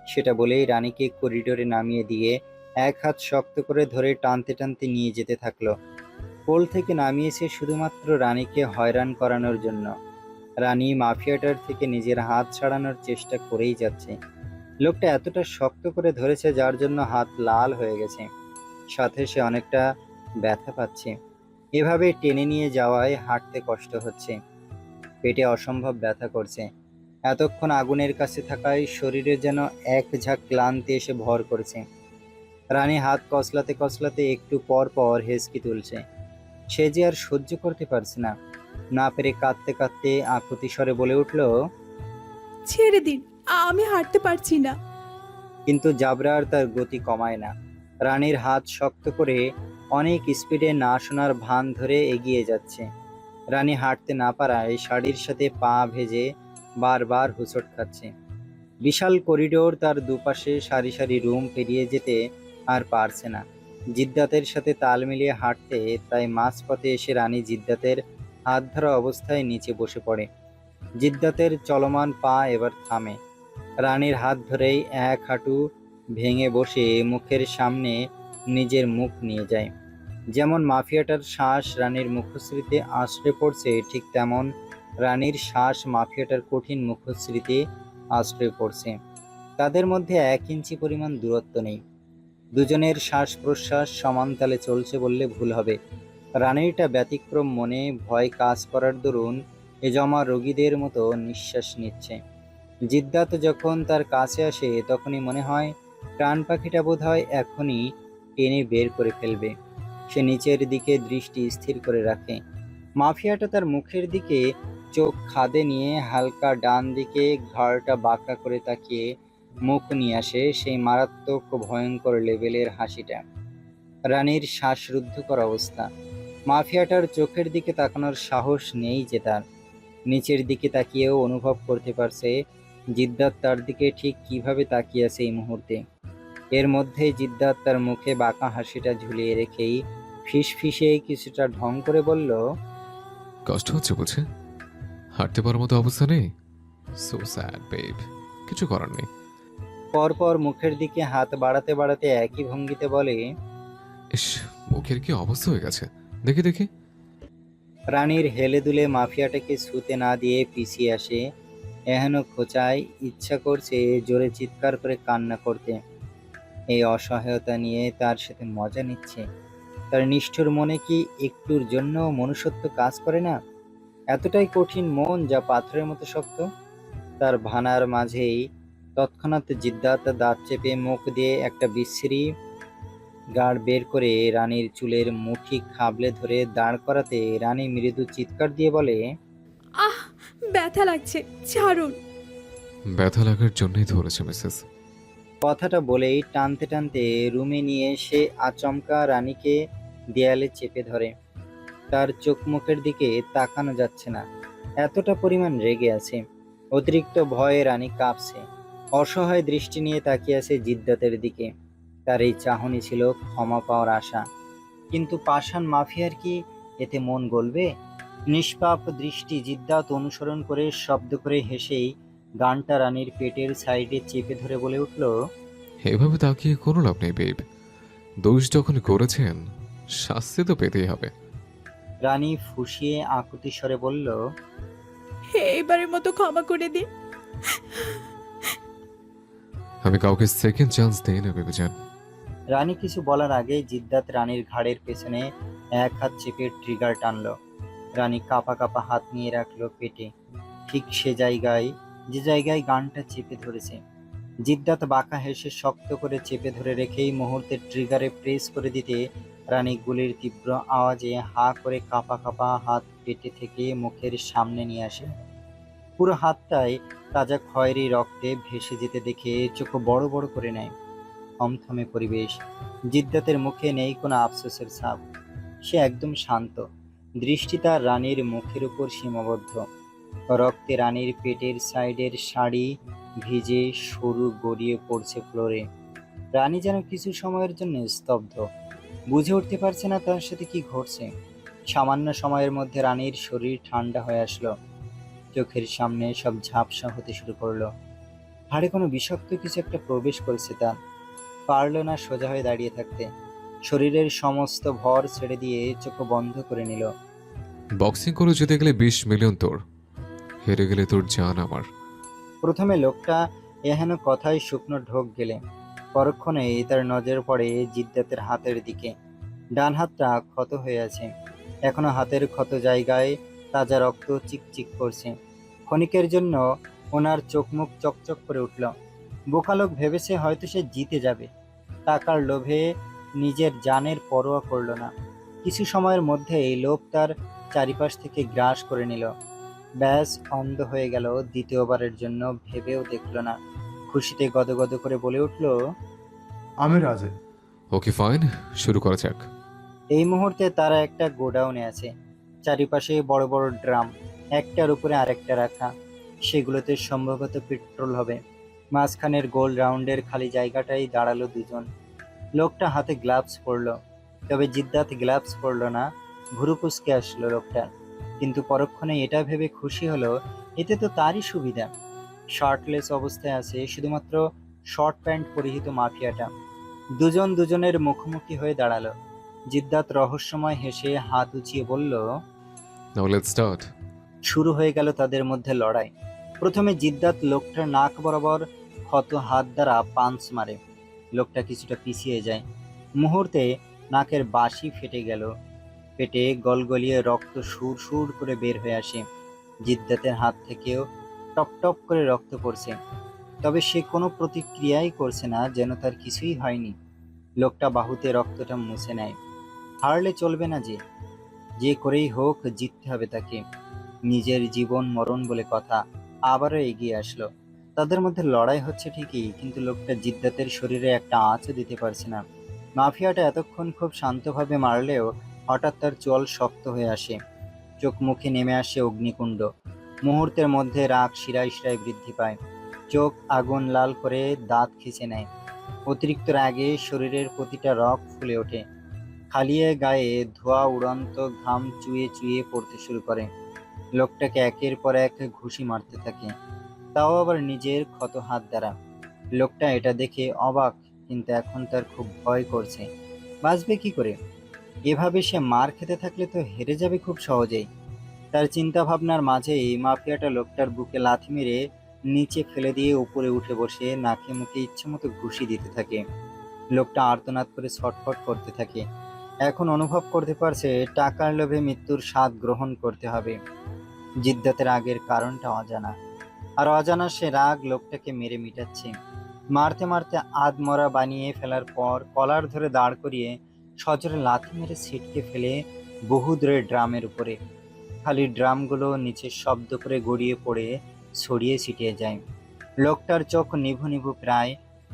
সেটা বলেই রানীকে করিডোরে নামিয়ে দিয়ে এক হাত শক্ত করে ধরে টানতে টানতে নিয়ে যেতে থাকলো। কোল থেকে নামিয়েছে শুধুমাত্র রানীকে হয়রান করানোর জন্য। রানী মাফিয়াটার থেকে নিজের হাত ছাড়ানোর চেষ্টা করেই যাচ্ছে। লোকটা এতটা শক্ত করে ধরেছে যার জন্য হাত লাল হয়ে গেছে, সাথে সে অনেকটা ব্যথা পাচ্ছে। এভাবে টেনে নিয়ে যাওয়ায় হাঁটতে কষ্ট হচ্ছে, পেটে অসম্ভব ব্যথা করছে। এতক্ষণ আগুনের কাছে থাকায় শরীরে যেন এক ঝাঁক ক্লান্তি এসে ভর করেছে। রানী হাত কসলাতে কসলাতে একটু পর পর হেসকি তুলছে। সে যে আর সহ্য করতে পারছে না, না পেরে কাঁদতে কাঁদতে আকুতি স্বরে বলে উঠল, ছেড়ে দিন, আমি হাঁটতে পারছি না। কিন্তু জাবরার তার গতি কমায় না। রানীর হাত শক্ত করে অনেক স্পিডে না শোনার ভান ধরে এগিয়ে যাচ্ছে। রানী হাঁটতে না পারায় শাড়ির সাথে পা ভেজে বারবার হোঁচট খাচ্ছে। বিশাল করিডোর, তার দুপাশে সারি সারি রুম পেরিয়ে যেতে আর পারছে না জিদ্দাতের সাথে তাল মিলিয়ে হাঁটতে। তাই মাঝপথে এসে রানী জিদ্দাতের হাত ধরা অবস্থায় নিচে বসে পড়ে। জিদ্দাতের চলমান পা এবার থামে। রানীর হাত ধরেই এক হাঁটু ভেঙে বসে মুখের সামনে নিজের মুখ নিয়ে যায়। যেমন মাফিয়াটার শ্বাস রানীর মুখশ্রীতে আশ্রে পড়ছে, ঠিক তেমন রানীর শ্বাস মাফিয়াটার কঠিন মুখশ্রীতে আশ্রয় পড়ছে। তাদের মধ্যে 1 ইঞ্চি পরিমাণ দূরত্ব নেই। দুজনের শ্বাস প্রশ্বাস সমান তালে চলছে বললে ভুল হবে। রানীরটা ব্যতিক্রম মনে ভয় কাজ করার দরুন এ জমা রোগীদের মতো নিঃশ্বাস নিচ্ছে। জিদ্দাত যখন তার কাছে আসে তখনই মনে হয় প্রাণ পাখিটা বোধ হয় এখনই টেনে বের করে ফেলবে। সে নিচের দিকে দৃষ্টি স্থির করে রাখে। মাফিয়াটা তার মুখের দিকে চোখ খাদে নিয়ে হালকা ডান দিকে ঘাড়টা বাঁকা করে তাকিয়ে মুখ নিয়ে আসে সেই মারাত্মক ভয়ঙ্কর লেভেলের হাসিটা। রানীর শ্বাসরুদ্ধকর অবস্থা। মাফিয়াটার চোখের দিকে তাকানোর সাহস নেই যে তার। নিচের দিকে তাকিয়েও অনুভব করতে পারছে জিদ্দাত তার দিকে ঠিক কিভাবে তাকিয়ে আছে এই মুহূর্তে। এর মধ্যেই জিদ্দাত তার মুখে বাঁকা হাসিটা ঝুলিয়ে রেখেই ফিসফিসে কিছুটা ঢং করে বলল, কষ্ট হচ্ছে বুঝে? হাঁটতে পারার মতো অবস্থা নেই? So sad babe. কিছু করার নেই। পরপর মুখের দিকে হাত বাড়াতে বাড়াতে একই ভঙ্গিতে বলে, ইস, মুখের কি অবস্থা হয়ে গেছে, দেখি দেখি। রানীর হেলে দুলে মাফিয়াটাকে ছুতে না দিয়ে পিছিয়ে আসে। এহেন খোঁচায় ইচ্ছা করছে জোরে চিৎকার করে কান্না করতে। এই অসহায়তা নিয়ে তার সাথে মজা নিচ্ছে। তার নিষ্ঠুর মনে কি একটুর জন্য মনুষ্যত্ব কাজ করে না? এতটাই কঠিন মন যা পাথরের মতো শক্ত। তার ভানার মাঝেই তৎক্ষণাৎ জিদ্দাত দাঁত চেপে মুখ দিয়ে একটা বিশ্রী গাড় বের করে রানীর চুলের মুঠি খাবলে ধরে দাঁড় করাতে রানী মৃদু চিৎকার দিয়ে বলে, আহ, ব্যথা লাগছে, ছাড়ুন। ব্যথা লাগার জন্যই ধরেছে মিসেস। কথাটা বলেই টানতে টানতে রুমে নিয়ে এসে আচমকা রানীকে দেয়ালে চেপে ধরে। তার চোখ মুখের দিকে তাকানো যাচ্ছে না, এতটা পরিমাণ রেগে আছে। অতিরিক্ত ভয়ে রানী কাঁপছে, অসহায় দৃষ্টি নিয়ে তাকিয়ে আছে জিদ্দাতের দিকে। তার এই চাহনি ছিল ক্ষমা পাওয়ার আশা। কিন্তু পাষাণ মাফিয়ার কি এতে মন গলবে? নিষ্পাপ দৃষ্টি জিদ্দাত অনুসরণ করে শব্দ করে হেসেই গানটা রানীর পেটের সাইডে চেপে ধরে বলে উঠল, এভাবে তাকিয়ে কোনো লাভ নেই বেব। দোষ যখন করেছেন শাস্তি তো পেতেই হবে। রানী ফুঁসিয়ে আকুতি স্বরে বলল, এইবারের মতো ক্ষমা করে দিন। আমি কাউকে সেকেন্ড চান্স দেই না বেবিজান। রানী কিছু বলার আগে জিদ্দাত রানীর ঘাড়ের পেছনে এক হাত চেপে ট্রিগার টানলো। রানী কাঁপা কাঁপা হাত নিয়ে রাখলো পেটে, ঠিক সে জায়গায় যে জায়গায় গানটা চেপে ধরেছে। জিদ্দাত বাঁকা হেসে শক্ত করে চেপে ধরে রেখেই মুহূর্তে ট্রিগারে প্রেস করে দিতে রানী গুলির তীব্র আওয়াজে হা করে কাঁপা কাঁপা হাত পেটে থেকে মুখের সামনে নিয়ে আসে। পুরো হাতটাই তাজা খয়েরি রক্তে ভেসে যেতে দেখে চোখ বড় বড় করে নেয়। থমথমে পরিবেশ, জিদ্দাতের মুখে নেই কোনো আফসোসের ছাপ। সে একদম শান্ত, দৃষ্টি তার রানীর মুখের উপর সীমাবদ্ধ। রক্তে রানীর পেটের সাইডের শাড়ি ভিজে সরু গড়িয়ে পড়ছে ফ্লোরে। রানী যেন কিছু সময়ের জন্য স্তব্ধ, বুঝে উঠতে পারছে না তার সাথে কি ঘটছে। সামান্য সময়ের মধ্যে রানীর শরীর ঠান্ডা হয়ে আসলো, চোখের সামনে সব ঝাপসা হতে শুরু করলো। হাড়ে কোনো বিষাক্ত কিছু একটা প্রবেশ করেছে তার। পারল না সোজা হয়ে দাঁড়িয়ে থাকতে, শরীরের সমস্ত ভর ছেড়ে দিয়ে চোখ বন্ধ করে নিল। বক্সিং করে যেতে গেলে 20 মিলিয়ন তোর, হেরে গেলে তোর জান আমার। প্রথমে লোকটা এহেন কথায় শুকনো ঢোক গেলে, পরক্ষণেই তার নজর পড়ে জিদ্দাতের হাতের দিকে। ডান হাতটা ক্ষত হয়ে আছে, এখনো হাতের ক্ষত জায়গায় তাজা রক্ত চিকচিক করছে। ক্ষণিকের জন্য ওনার চোখ মুখ চকচক করে উঠল। বোকালোক ভেবেছে হয়তো সে জিতে যাবে, টাকার লোভে নিজের জানের পরোয়া করল না। কিছু সময়ের মধ্যে এই লোভ তার চারিপাশ থেকে গ্রাস করে নিল। ব্যাস অন্ধ হয়ে গেল, দ্বিতীয়বারের জন্য ভেবেও দেখল না। খুশিতে গদগদ করে বলে উঠল, আমি রাজি। ওকে ফাইন, শুরু করা যাক। এই মুহূর্তে তারা একটা গোডাউনে আছে, চারিপাশে বড় বড় ড্রাম, একটার উপরে আরেকটা রাখা। সেগুলোতে সম্ভবত পেট্রোল হবে। মাঝখানের গোল রাউন্ডের খালি জায়গাটাই দাঁড়ালো দুজন। লোকটা হাতে গ্লাভস পরলো, তবে জিদ্দাত গ্লাভস পরলো না। ভুরু কুঁচকে আসলো লোকটা, কিন্তু পরক্ষণে এটা ভেবে খুশি হলো এতে তো তারই সুবিধা। শার্টলেস অবস্থায় আছে, শুধুমাত্র শর্ট প্যান্ট পরিহিত মাফিয়াটা। দুজন দুজনের মুখোমুখি হয়ে দাঁড়ালো। জিদ্দাত রহস্যময় হেসে হাত উঁচিয়ে বলল, নাও লেটস স্টার্ট। শুরু হয়ে গেল তাদের মধ্যে লড়াই। প্রথমে জিদ্দাত লোকটার নাক বরাবর ক্ষত হাত দ্বারা পাঞ্চ মারে। লোকটা কিছুটা পিছিয়ে যায়, মুহূর্তে নাকের বাঁশি ফেটে গেল। পেটে গলগলিয়ে রক্ত সুর সুর করে বের হয়ে আসে। জিদ্দাতের হাত থেকেও টপ টপ করে রক্ত পড়ছে, তবে সে কোনো প্রতিক্রিয়াই করছে না, যেন তার কিছুই হয়নি। লোকটা বাহুতে রক্তটা মুছে নেয়। হারলে চলবে না, যে করেই হোক জিততে হবে তাকে। নিজের জীবন মরণ বলে কথা। আবারও এগিয়ে আসলো। তাদের মধ্যে লড়াই হচ্ছে ঠিকই, কিন্তু লোকটা জিদ্দাতের শরীরে একটা আঁচও দিতে পারছে না। মাফিয়াটা এতক্ষণ খুব শান্তভাবে মারলেও হঠাৎ তার চোয়াল শক্ত হয়ে আসে, চোখ মুখে নেমে আসে অগ্নিকুণ্ড। মুহূর্তের মধ্যে রাগ শিরায় শিরায় বৃদ্ধি পায়, চোখ আগুন লাল করে দাঁত খিঁচে নেয়। অতিরিক্ত রাগে শরীরের প্রতিটা রগ ফুলে ওঠে, খালিয়ে গায়ে ধোয়া উড়ন্ত ঘাম চুয়ে চুয়ে পড়তে শুরু করে। লোকটাকে একের পর এক ঘুষি মারতে থাকে, তাও আবার নিজের ক্ষত হাত দ্বারা। লোকটা এটা দেখে অবাক, কিন্তু এখন তার খুব ভয় করছে। বাঁচবে কি করে? এভাবে সে মার খেতে থাকলে তো হেরে যাবে খুব সহজেই। তার চিন্তা ভাবনার মাঝেই মাফিয়াটা লোকটার বুকে লাথি মেরে নিচে ফেলে দিয়ে উপরে উঠে বসে নাকে মুখে ইচ্ছে মতো ঘুষি দিতে থাকে। লোকটা আর্তনাদ করে ছটফট করতে থাকে। এখন অনুভব করতে পারছে টাকার লোভে মৃত্যুর স্বাদ গ্রহণ করতে হবে। জিদ্দাতের রাগের কারণটা অজানা, আর অজানা সে রাগ লোকটাকে মেরে মিটাচ্ছে। মারতে মারতে আধমরা বানিয়ে ফেলার পর কলার ধরে দাঁড় করিয়ে সজোরে লাথি মেরে ছিটকে ফেলে বহু দূরের ড্রামের উপরে। খালি ড্রামগুলো নিচে শব্দ করে গড়িয়ে পড়ে ছড়িয়ে ছিটিয়ে যায়। লোকটার চোখ নিভু নিভু, প্রায়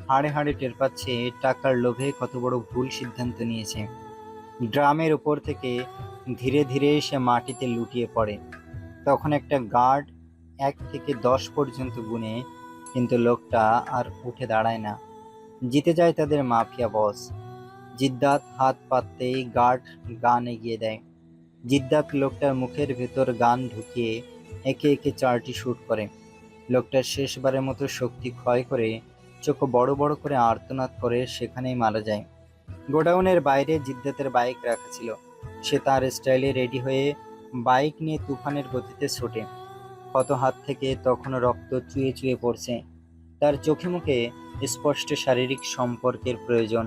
হাড়ে হাড়ে টের পাচ্ছে টাকার লোভে কত বড় ভুল সিদ্ধান্ত নিয়েছে। ড্রামের উপর থেকে ধীরে ধীরে সে মাটিতে লুটিয়ে পড়ে। তখন একটা গার্ড 1 থেকে 10 পর্যন্ত গুনে, কিন্তু লোকটা আর উঠে দাঁড়ায় না। জিতে যায় তাদের মাফিয়া বস। জিদ্দাত হাত পাততেই গার্ড গান এগিয়ে দেয়। জিদ্দাত লোকটার মুখের ভেতর গান ঢুকিয়ে একে একে 4টি শুট করে। লোকটা শেষবারের মতো শক্তি ক্ষয় করে চোখ বড় বড় করে আর্তনাদ করে সেখানেই মারা যায়। গোডাউনের বাইরে জিদ্দাতের বাইক রাখা ছিল। সে তার স্টাইলে রেডি হয়ে বাইক নিয়ে তুফানের গতিতে ছোটে। ক্ষত হাত থেকে তখনও রক্ত চুয়ে চুয়ে পড়ছে। তার চোখে মুখে স্পষ্ট শারীরিক সম্পর্কের প্রয়োজন।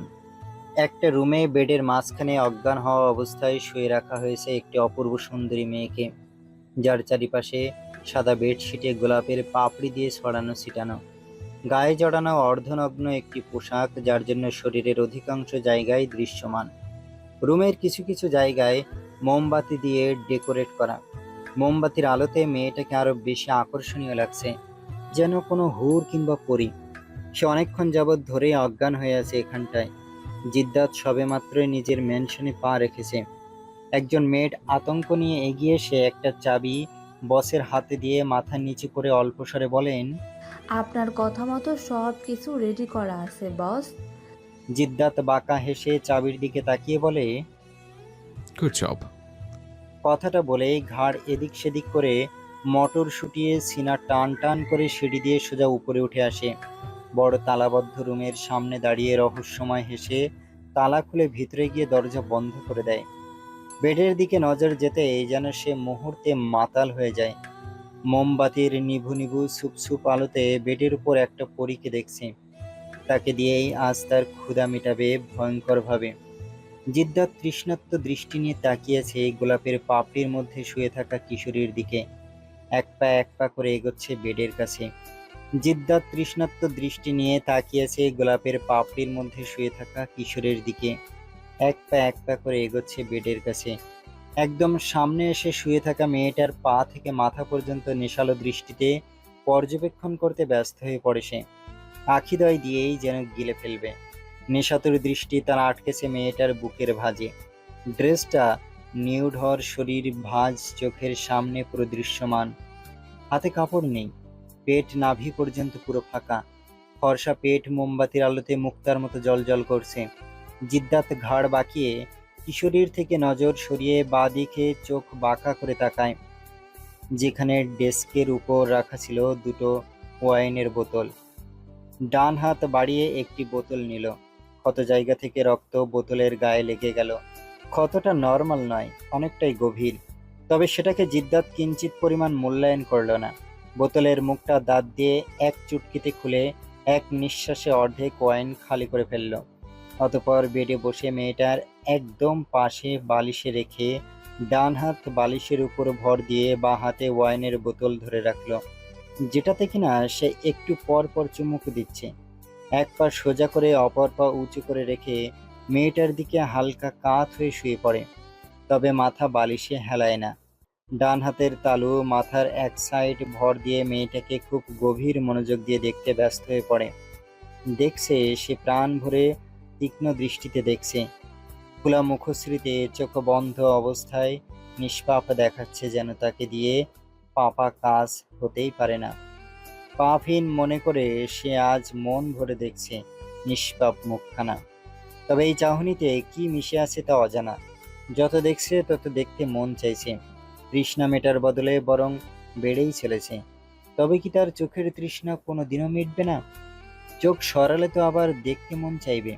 একটা রুমে বেডের মাঝখানে অজ্ঞান হওয়া অবস্থায় শুয়ে রাখা হয়েছে একটি অপূর্ব সুন্দরী মেয়েকে, যার চারিপাশে সাদা বেডশিটে গোলাপের পাপড়ি দিয়ে ছড়ানো ছিটানো, গায়ে জড়ানো অর্ধনগ্ন একটি পোশাক যার জন্য শরীরের অধিকাংশ জায়গায় দৃশ্যমান। রুমের কিছু কিছু জায়গায় মোমবাতি দিয়ে ডেকোরেট করা। মোমবাতির আলোতে মেয়েটাকে আরো বেশি আকর্ষণীয় লাগছে, যেন কোনো হুর কিংবা পরী। সে অনেকক্ষণ যাবৎ ধরেই অজ্ঞান হয়ে আছে এখানটায়। জিদ্দাত সবেমাত্রই নিজের ম্যানশনে পা রেখেছে। একজন মেড আতঙ্ক নিয়ে এগিয়ে এসে একটা চাবি বসের হাতে দিয়ে মাথা নিচু করে অল্প স্বরে বলেন, আপনার কথা মতো সব কিছু রেডি করা আছে বস। জিদ্দাত বাঁকা হেসে চাবির দিকে তাকিয়ে বলে, গুড জব। কথাটা বলেই ঘাড় এদিক সেদিক করে মোটর শুটিয়ে সিনা টান টান করে সিঁড়ি দিয়ে সোজা উপরে উঠে আসে। বড় তালাবদ্ধ রুমের সামনে দাঁড়িয়ে রহস্যময় হেসে তালা খুলে ভিতরে গিয়ে দরজা বন্ধ করে দেয়। বেডের দিকে নজর যেতেই যেন সে মুহূর্তে মাতাল হয়ে যায়। মোমবাতির নিভু নিভু সুপসুপ আলোতে বেডের উপর একটা পরীকে দেখছে। তাকে দিয়েই আজ তার ক্ষুধা মেটাবে ভয়ঙ্করভাবে। জিদ্দাত তৃষ্ণাত্ম দৃষ্টি নিয়ে তাকিয়েছে গোলাপের পাপড়ির মধ্যে শুয়ে থাকা কিশোরীর দিকে। এক পা করে এগোচ্ছে বেডের কাছে। জিদ্দাত তৃষ্ণাত্ম দৃষ্টি নিয়ে তাকিয়েছে গোলাপের পাপড়ির মধ্যে শুয়ে থাকা কিশোরের দিকে। এক পা করে এগোচ্ছে বেডের কাছে। একদম সামনে এসে শুয়ে থাকা মেয়েটার পা থেকে মাথা পর্যন্ত নেশালো দৃষ্টিতে পর্যবেক্ষণ করতে ব্যস্ত হয়ে পড়ে সে। আখিদয় দিয়েই যেন গিলে ফেলবে। নেশাতুর দৃষ্টি তার আটকেছে মেয়েটার বুকের ভাঁজে। ড্রেসটা নিউড হওয়ার শরীর ভাঁজ চোখের সামনে পুরো দৃশ্যমান। হাতে কাপড় নেই, পেট নাভি পর্যন্ত পুরো ফাঁকা। ফর্সা পেট মোমবাতির আলোতে মুক্তার মতো জ্বলজ্বল করছে। জিদ্দাত ঘাড় বাঁকিয়ে কিশোরীর থেকে নজর সরিয়ে বাঁদিকে চোখ বাঁকা করে তাকায়, যেখানে ডেস্কের উপর রাখা ছিল দুটো ওয়াইনের বোতল। ডান হাত বাড়িয়ে একটি বোতল নিল। ক্ষত জায়গা থেকে রক্ত বোতলের গায়ে লেগে গেল। ক্ষতটা নর্মাল নয়, অনেকটাই গভীর, তবে সেটাকে জিদ্দাত কিঞ্চিত পরিমাণ মূল্যায়ন করল না। বোতলের মুখটা দাঁত দিয়ে এক চুটকিতে খুলে এক নিঃশ্বাসে অর্ধেক ওয়াইন খালি করে ফেলল। অতঃপর বেডে বসে মেয়েটার একদম পাশে বালিশে রেখে ডান হাত বালিশের উপর ভর দিয়ে বাঁ হাতে ওয়াইনের বোতল ধরে রাখলো, যেটাতে কিনা সে একটু পর পর চুমুক দিচ্ছে। এক পা সোজা করে অপর পা উঁচু করে রেখে মেয়েটার দিকে হালকা কাত হয়ে শুয়ে পড়ে, তবে মাথা বালিশে হেলায় না। ডান হাতের তালু মাথার এক সাইড ভর দিয়ে মেয়েটাকে খুব গভীর মনোযোগ দিয়ে দেখতে ব্যস্ত হয়ে পড়ে। দেখছে, সে প্রাণ ভরে তীক্ষ্ণ দৃষ্টিতে দেখছে। খোলা মুখশ্রীতে চোখ বন্ধ অবস্থায় নিষ্পাপ দেখাচ্ছে, যেন তাকে দিয়ে পাপা কাজ হতেই পারে না। পাপহীন মনে করে সে আজ মন ভরে দেখছে নিষ্পাপ মুখখানা। তবে এই চাহনিতে কি মিশে আছে তা অজানা। যত দেখছে তত দেখতে মন চাইছে। তৃষ্ণা মেটার বদলে বরং বেড়েই চলেছে। তবে কি তার চোখের তৃষ্ণা কোনো দিনও মিটবে না? চোখ সরালে তো আবার দেখতে মন চাইবে।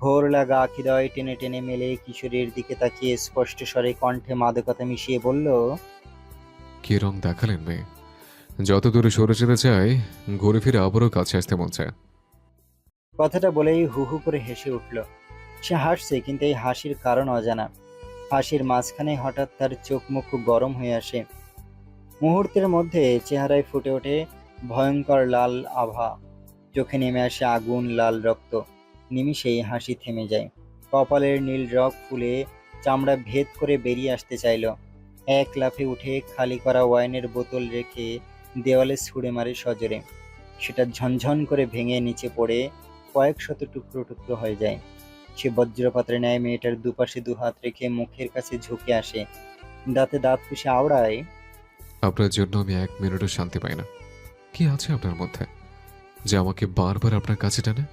ঘোর লাগা আখিদয় টেনে টেনে মেলে কিশোরীর দিকে তাকিয়ে স্পষ্ট স্বরে কণ্ঠে মাদকতা মিশিয়ে বলল, কি রং দেখালেন মেয়ে! যত দূরে সরে যেতে চাই, ঘুরে ফিরে আবারও কাছে আসতে মন চায়। কথাটা বলেই হু হু করে হেসে উঠল। সে হাসছে, কিন্তু এই হাসির কারণ অজানা। হাসির মাঝখানে হঠাৎ তার চোখ মুখ গরম হয়ে আসে। মুহূর্তের মধ্যে চেহারায় ফুটে ওঠে ভয়ঙ্কর লাল আভা। চোখে নেমে আসে আগুন লাল রক্ত। নিমিষেই হাসি থেমে যায়। কপালের নীল রগ ফুলে চামড়া ভেদ করে বেরিয়ে আসতে চাইল। এক লাফে উঠে খালি করা ওয়াইনের বোতল রেখে দেওয়ালে ছুঁড়ে মারে সজোরে। সেটা ঝনঝন করে ভেঙে নিচে পড়ে কয়েক শত টুকরো টুকরো হয়ে যায়। সে বজ্রপাতের ন্যায় মেয়েটার দুপাশে দুহাত রেখে মুখের কাছে ঝুঁকে আসে, দাঁতে দাঁত পিষে আওড়ায়, আপনার জন্য আমি এক মিনিটও শান্তি পাই না। কি আছে আপনার মধ্যে যে আমাকে বারবার আপনার কাছে টানে?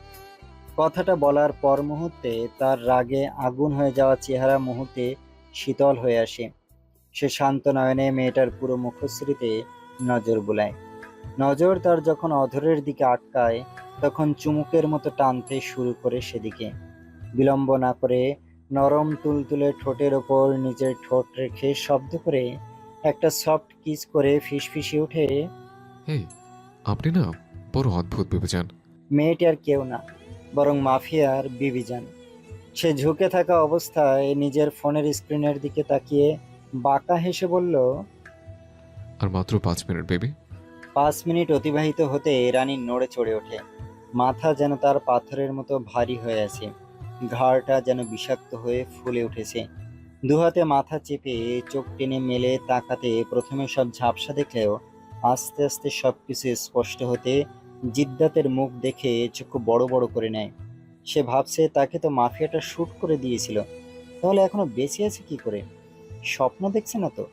কথাটা বলার পর মুহূর্তে তার রাগে আগুন হয়ে যাওয়া চেহারা মুহূর্তে শীতল হয়ে আসে। সে শান্ত নয়নে মেয়েটার পুরো মুখশ্রীতে নজর বুলায়। নজর তার যখন অধরের দিকে আটকায় তখন চুমুকের মতো টানতে শুরু করে সেদিকে। বিলম্ব না করে নরম তুলতুলে ঠোঁটের ওপর নিজের ঠোঁট রেখে শব্দ করে একটা সফট কিস করে ফিসফিসে উঠে, এই, আপনি না বড় অদ্ভুত ভেবে যান। মেয়েটি আর কেউ না, বরং মাফিয়ার বিবিজান। সে ঝুঁকে থাকা অবস্থায় নিজের ফোনের স্ক্রিনের দিকে তাকিয়ে বাঁকা হেসে বলল, আর মাত্র 5 মিনিট বেবি। 5 মিনিট অতিবাহিত হতে রানী নড়ে চড়ে ওঠে। মাথা যেন তার পাথরের মতো ভারী হয়ে আছে, ঘাড়টা যেন বিষাক্ত হয়ে ফুলে উঠেছে। দুহাতে মাথা চেপে চোখ টেনে মেলে তাকাতে প্রথমে সব ঝাপসা দেখলেও আস্তে আস্তে সবকিছু স্পষ্ট হতে জিদ্দাতের মুখ দেখে চোখ বড় বড় করে নেয়। সে ভাবছে তাকে তো মাফিয়াটা শুট করে দিয়েছিল, তাহলে এখনো বেঁচে আছে কি করে? স্বপ্ন দেখছে না তো?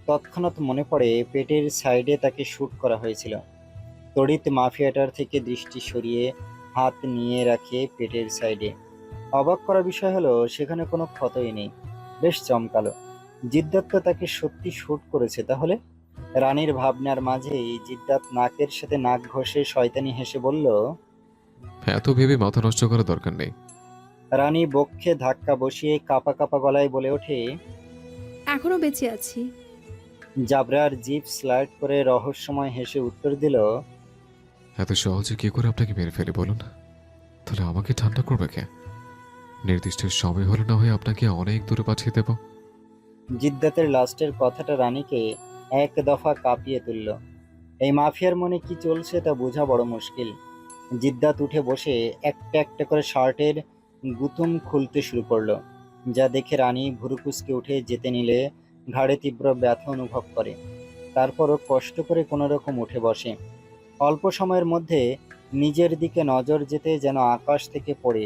তৎক্ষণাৎ মনে পড়ে পেটের সাইডে তাকে শুট করা হয়েছিল। তড়িৎ মাফিয়াটার থেকে দৃষ্টি সরিয়ে হাত নিয়ে রাখে পেটের সাইডে। অবাক করা বিষয় হলো সেখানে কোনো ক্ষতই নেই, বেশ জমকালো। জিদ্দাত তো তাকে সত্যি শুট করেছে তাহলে? রানীর ভাবনার মাঝেই জিদ্দাত নাকের সাথে নাক ঘষে শয়তানি হেসে বলল, এত ভেবে মাথা নষ্ট করার দরকার নেই। রানী বক্ষে ধাক্কা বসিয়ে কাপা কাপা গলায় বলে ওঠে, এখনো বেঁচে আছি। জাবরার জিভ স্লাইড করে রহস্যময় হেসে উত্তর দিল, এত সহজে কি করে আপনাকে মেরে ফেলে বলুন? তাহলে আমাকে ঠান্ডা করবে কে? নির্দিষ্ট সময় হলে না হয়ে আপনাকে অনেক দূরে পাঠিয়ে দেব। জিদ্দাতের লাস্টের কথাটা রানীকে এক দফা কাঁপিয়ে তুলল। এই মাফিয়ার মনে কি চলছে তা বোঝা বড় মুশকিল। জিদ্দাত উঠে বসে একটা একটা করে শার্টের গুতুম খুলতে শুরু করলো, যা দেখে রানী ভুরুকুসকে উঠে যেতে নিলে ঘাড়ে তীব্র ব্যথা অনুভব করে। তারপরও কষ্ট করে কোনো রকম উঠে বসে। অল্প সময়ের মধ্যে নিজের দিকে নজর যেতে যেন আকাশ থেকে পড়ে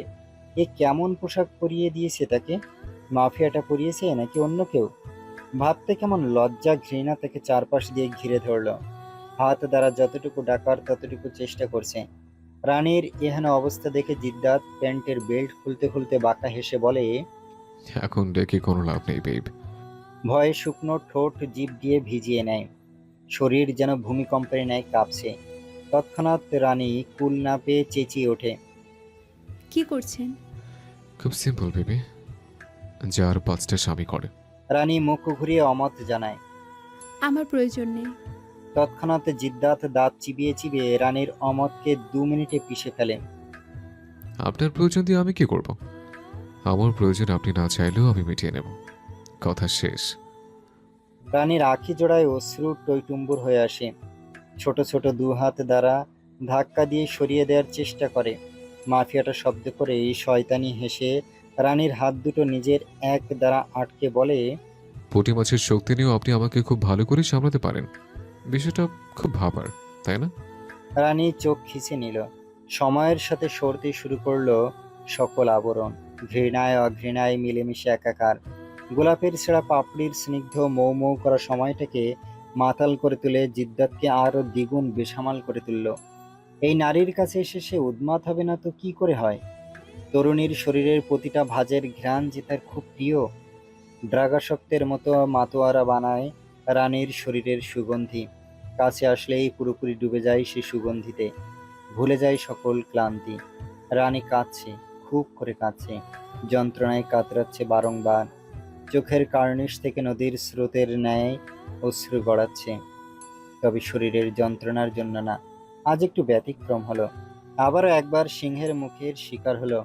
এ কেমন পোশাক পরিয়ে দিয়েছে তাকে? মাফিয়াটা পরিয়েছে নাকি অন্য কেউ? ভাবতে কেমন লজ্জা ঘৃণা তাকে চারপাশ দিয়ে ঘিরে ধরলো। হাত দ্বারা যতটুকু ডাকার ততটুকু চেষ্টা করছে। রানীর এহেন অবস্থা দেখে জিদ্দাত প্যান্টের বেল্ট খুলতে খুলতে বাঁকা হেসে বলে, এখন ডেকে কোনো লাভ নেই বেব। ভয়ে শুকনো ঠোঁট জিভ দিয়ে ভিজিয়ে নেয়। শরীর যেন ভূমিকম্পের ন্যায় কাঁপছে। তৎক্ষণাৎ রানী কুল না পেয়ে চেঁচিয়ে ওঠে, কি করছেন? খুব সিম্পল বেবি, যার 5টা স্বামী করে। রানী মুখ ঘুরিয়ে অমত জানায়। আমার প্রয়োজন নেই। তৎক্ষণাৎ জিদ্দাত দাঁত চিবিয়ে চিবিয়ে রানীর অমতকে 2 মিনিটে পিষে ফেলে। আপনার প্রয়োজন দিয়ে আমি কি করব? আমার প্রয়োজন আপনি না চাইলেও আমি মিটিয়ে নেব। কথা শেষ। রানীর আঁখি জোড়ায় অশ্রু টইটুম্বুর হয়ে আসে। ছোট ছোট 2 হাত দ্বারা ধাক্কা দিয়ে সরিয়ে দেওয়ার চেষ্টা করে। মাফিয়াটা শব্দ করে শয়তানি হেসে রানীর হাত দুটো নিজের এক দ্বারা আটকে বলে, পুঁটি মাছের শক্তি নিয়েও আপনি আমাকে খুব ভালো করে সামলাতে পারেন। বিষয়টা খুব ভাবার, তাই না? রানী চোখ খিচে নিল। সময়ের সাথে সরতে শুরু করলো সকল আবরণ, ঘৃণায় অঘৃণায় মিলেমিশে একাকার। গোলাপের ছেঁড়া পাপড়ির স্নিগ্ধ মৌ মৌ করা সময়টাকে মাতাল করে তুলে জিদ্দাতকে আরো দ্বিগুণ বেসামাল করে তুলল। এই নারীর কাছে এসে সে উন্মাদ হবে না তো কি করে হয়? তরুণীর শরীরের প্রতিটা ভাঁজের ঘ্রাণ যে তার খুব প্রিয়। ড্রাগাসক্তের মতো মাতোয়ারা বানায় রানীর শরীরের সুগন্ধি। কাছে আসলেই পুরোপুরি ডুবে যায় সে সুগন্ধিতে, ভুলে যায় সকল ক্লান্তি। রানী কাঁদছে, খুব করে কাঁদছে, যন্ত্রণায় কাতরাচ্ছে বারংবার। চোখের কার্নিশ থেকে নদীর স্রোতের ন্যায় অশ্রু গড়াচ্ছে। তবে শরীরের যন্ত্রণার জন্য না, আজ একটু ব্যতিক্রম হলো। আবারও একবার সিংহের মুখের শিকার হলো।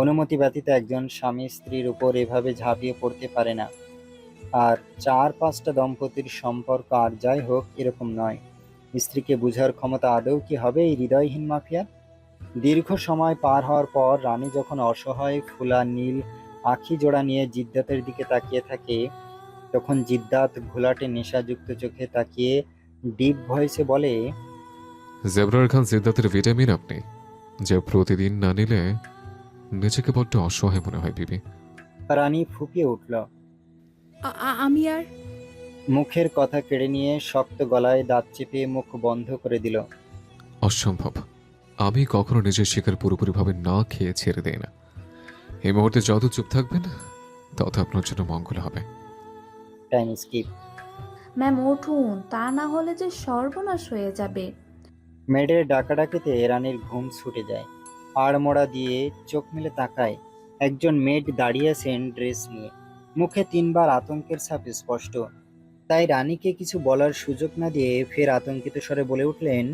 অনুমতি ব্যতীত একজন স্বামী স্ত্রীর উপর এভাবে ঝাঁপিয়ে পড়তে পারে না। আর 4-5টা দম্পতির সম্পর্ক আর যাই হোক এরকম নয়। স্ত্রীকে বুঝার ক্ষমতা আদৌ কি হবে এই হৃদয়হীন মাফিয়ার? দীর্ঘ সময় পার হওয়ার পর রানী যখন অসহায় ফুলা নীল আঁখি জোড়া নিয়ে জিদ্দাতের দিকে তাকিয়ে থাকে, তখন জিদ্দাত ঘোলাটে নেশাযুক্ত চোখে তাকিয়ে ডিপ ভয়েসে বলে, জেবরার খান সিদ্ধার্থের ভিটামিন আপনি, যে প্রতিদিন না নিলে নিজেকে বড্ড অসহায় মনে হয় বিবি। রানী ফুঁপিয়ে উঠল। আমি আর মুখের কথা কেড়ে নিয়ে শক্ত গলায় দাঁত চেপে মুখ বন্ধ করে দিল। অসম্ভব। আমি কখনো নিজের শিকার পুরোপুরিভাবে না খেয়ে ছেড়ে দেই না। এই মুহূর্তে যত চুপ থাকবেন তত আপনার জন্য মঙ্গল হবে। Time skip. ম্যাম উঠুন, তা না হলে যে সর্বনাশ হয়ে যাবে। মেয়েদের ডাকাডাকিতে রানীর ঘুম ছুটে যায়। আড়মোড়া দিয়ে চোখ মেলে তাকায়। একজন মেড দাঁড়িয়ে আছেন ড্রেস নিয়ে, মুখে 3বার আতঙ্কের ছাপ স্পষ্ট। তাই রানীকে কিছু বলার সুযোগ না দিয়ে ফের আতঙ্কিত স্বরে বলে উঠলেন,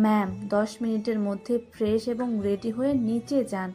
ম্যাম 10 মিনিটের মধ্যে ফ্রেশ এবং রেডি হয়ে নিচে যান।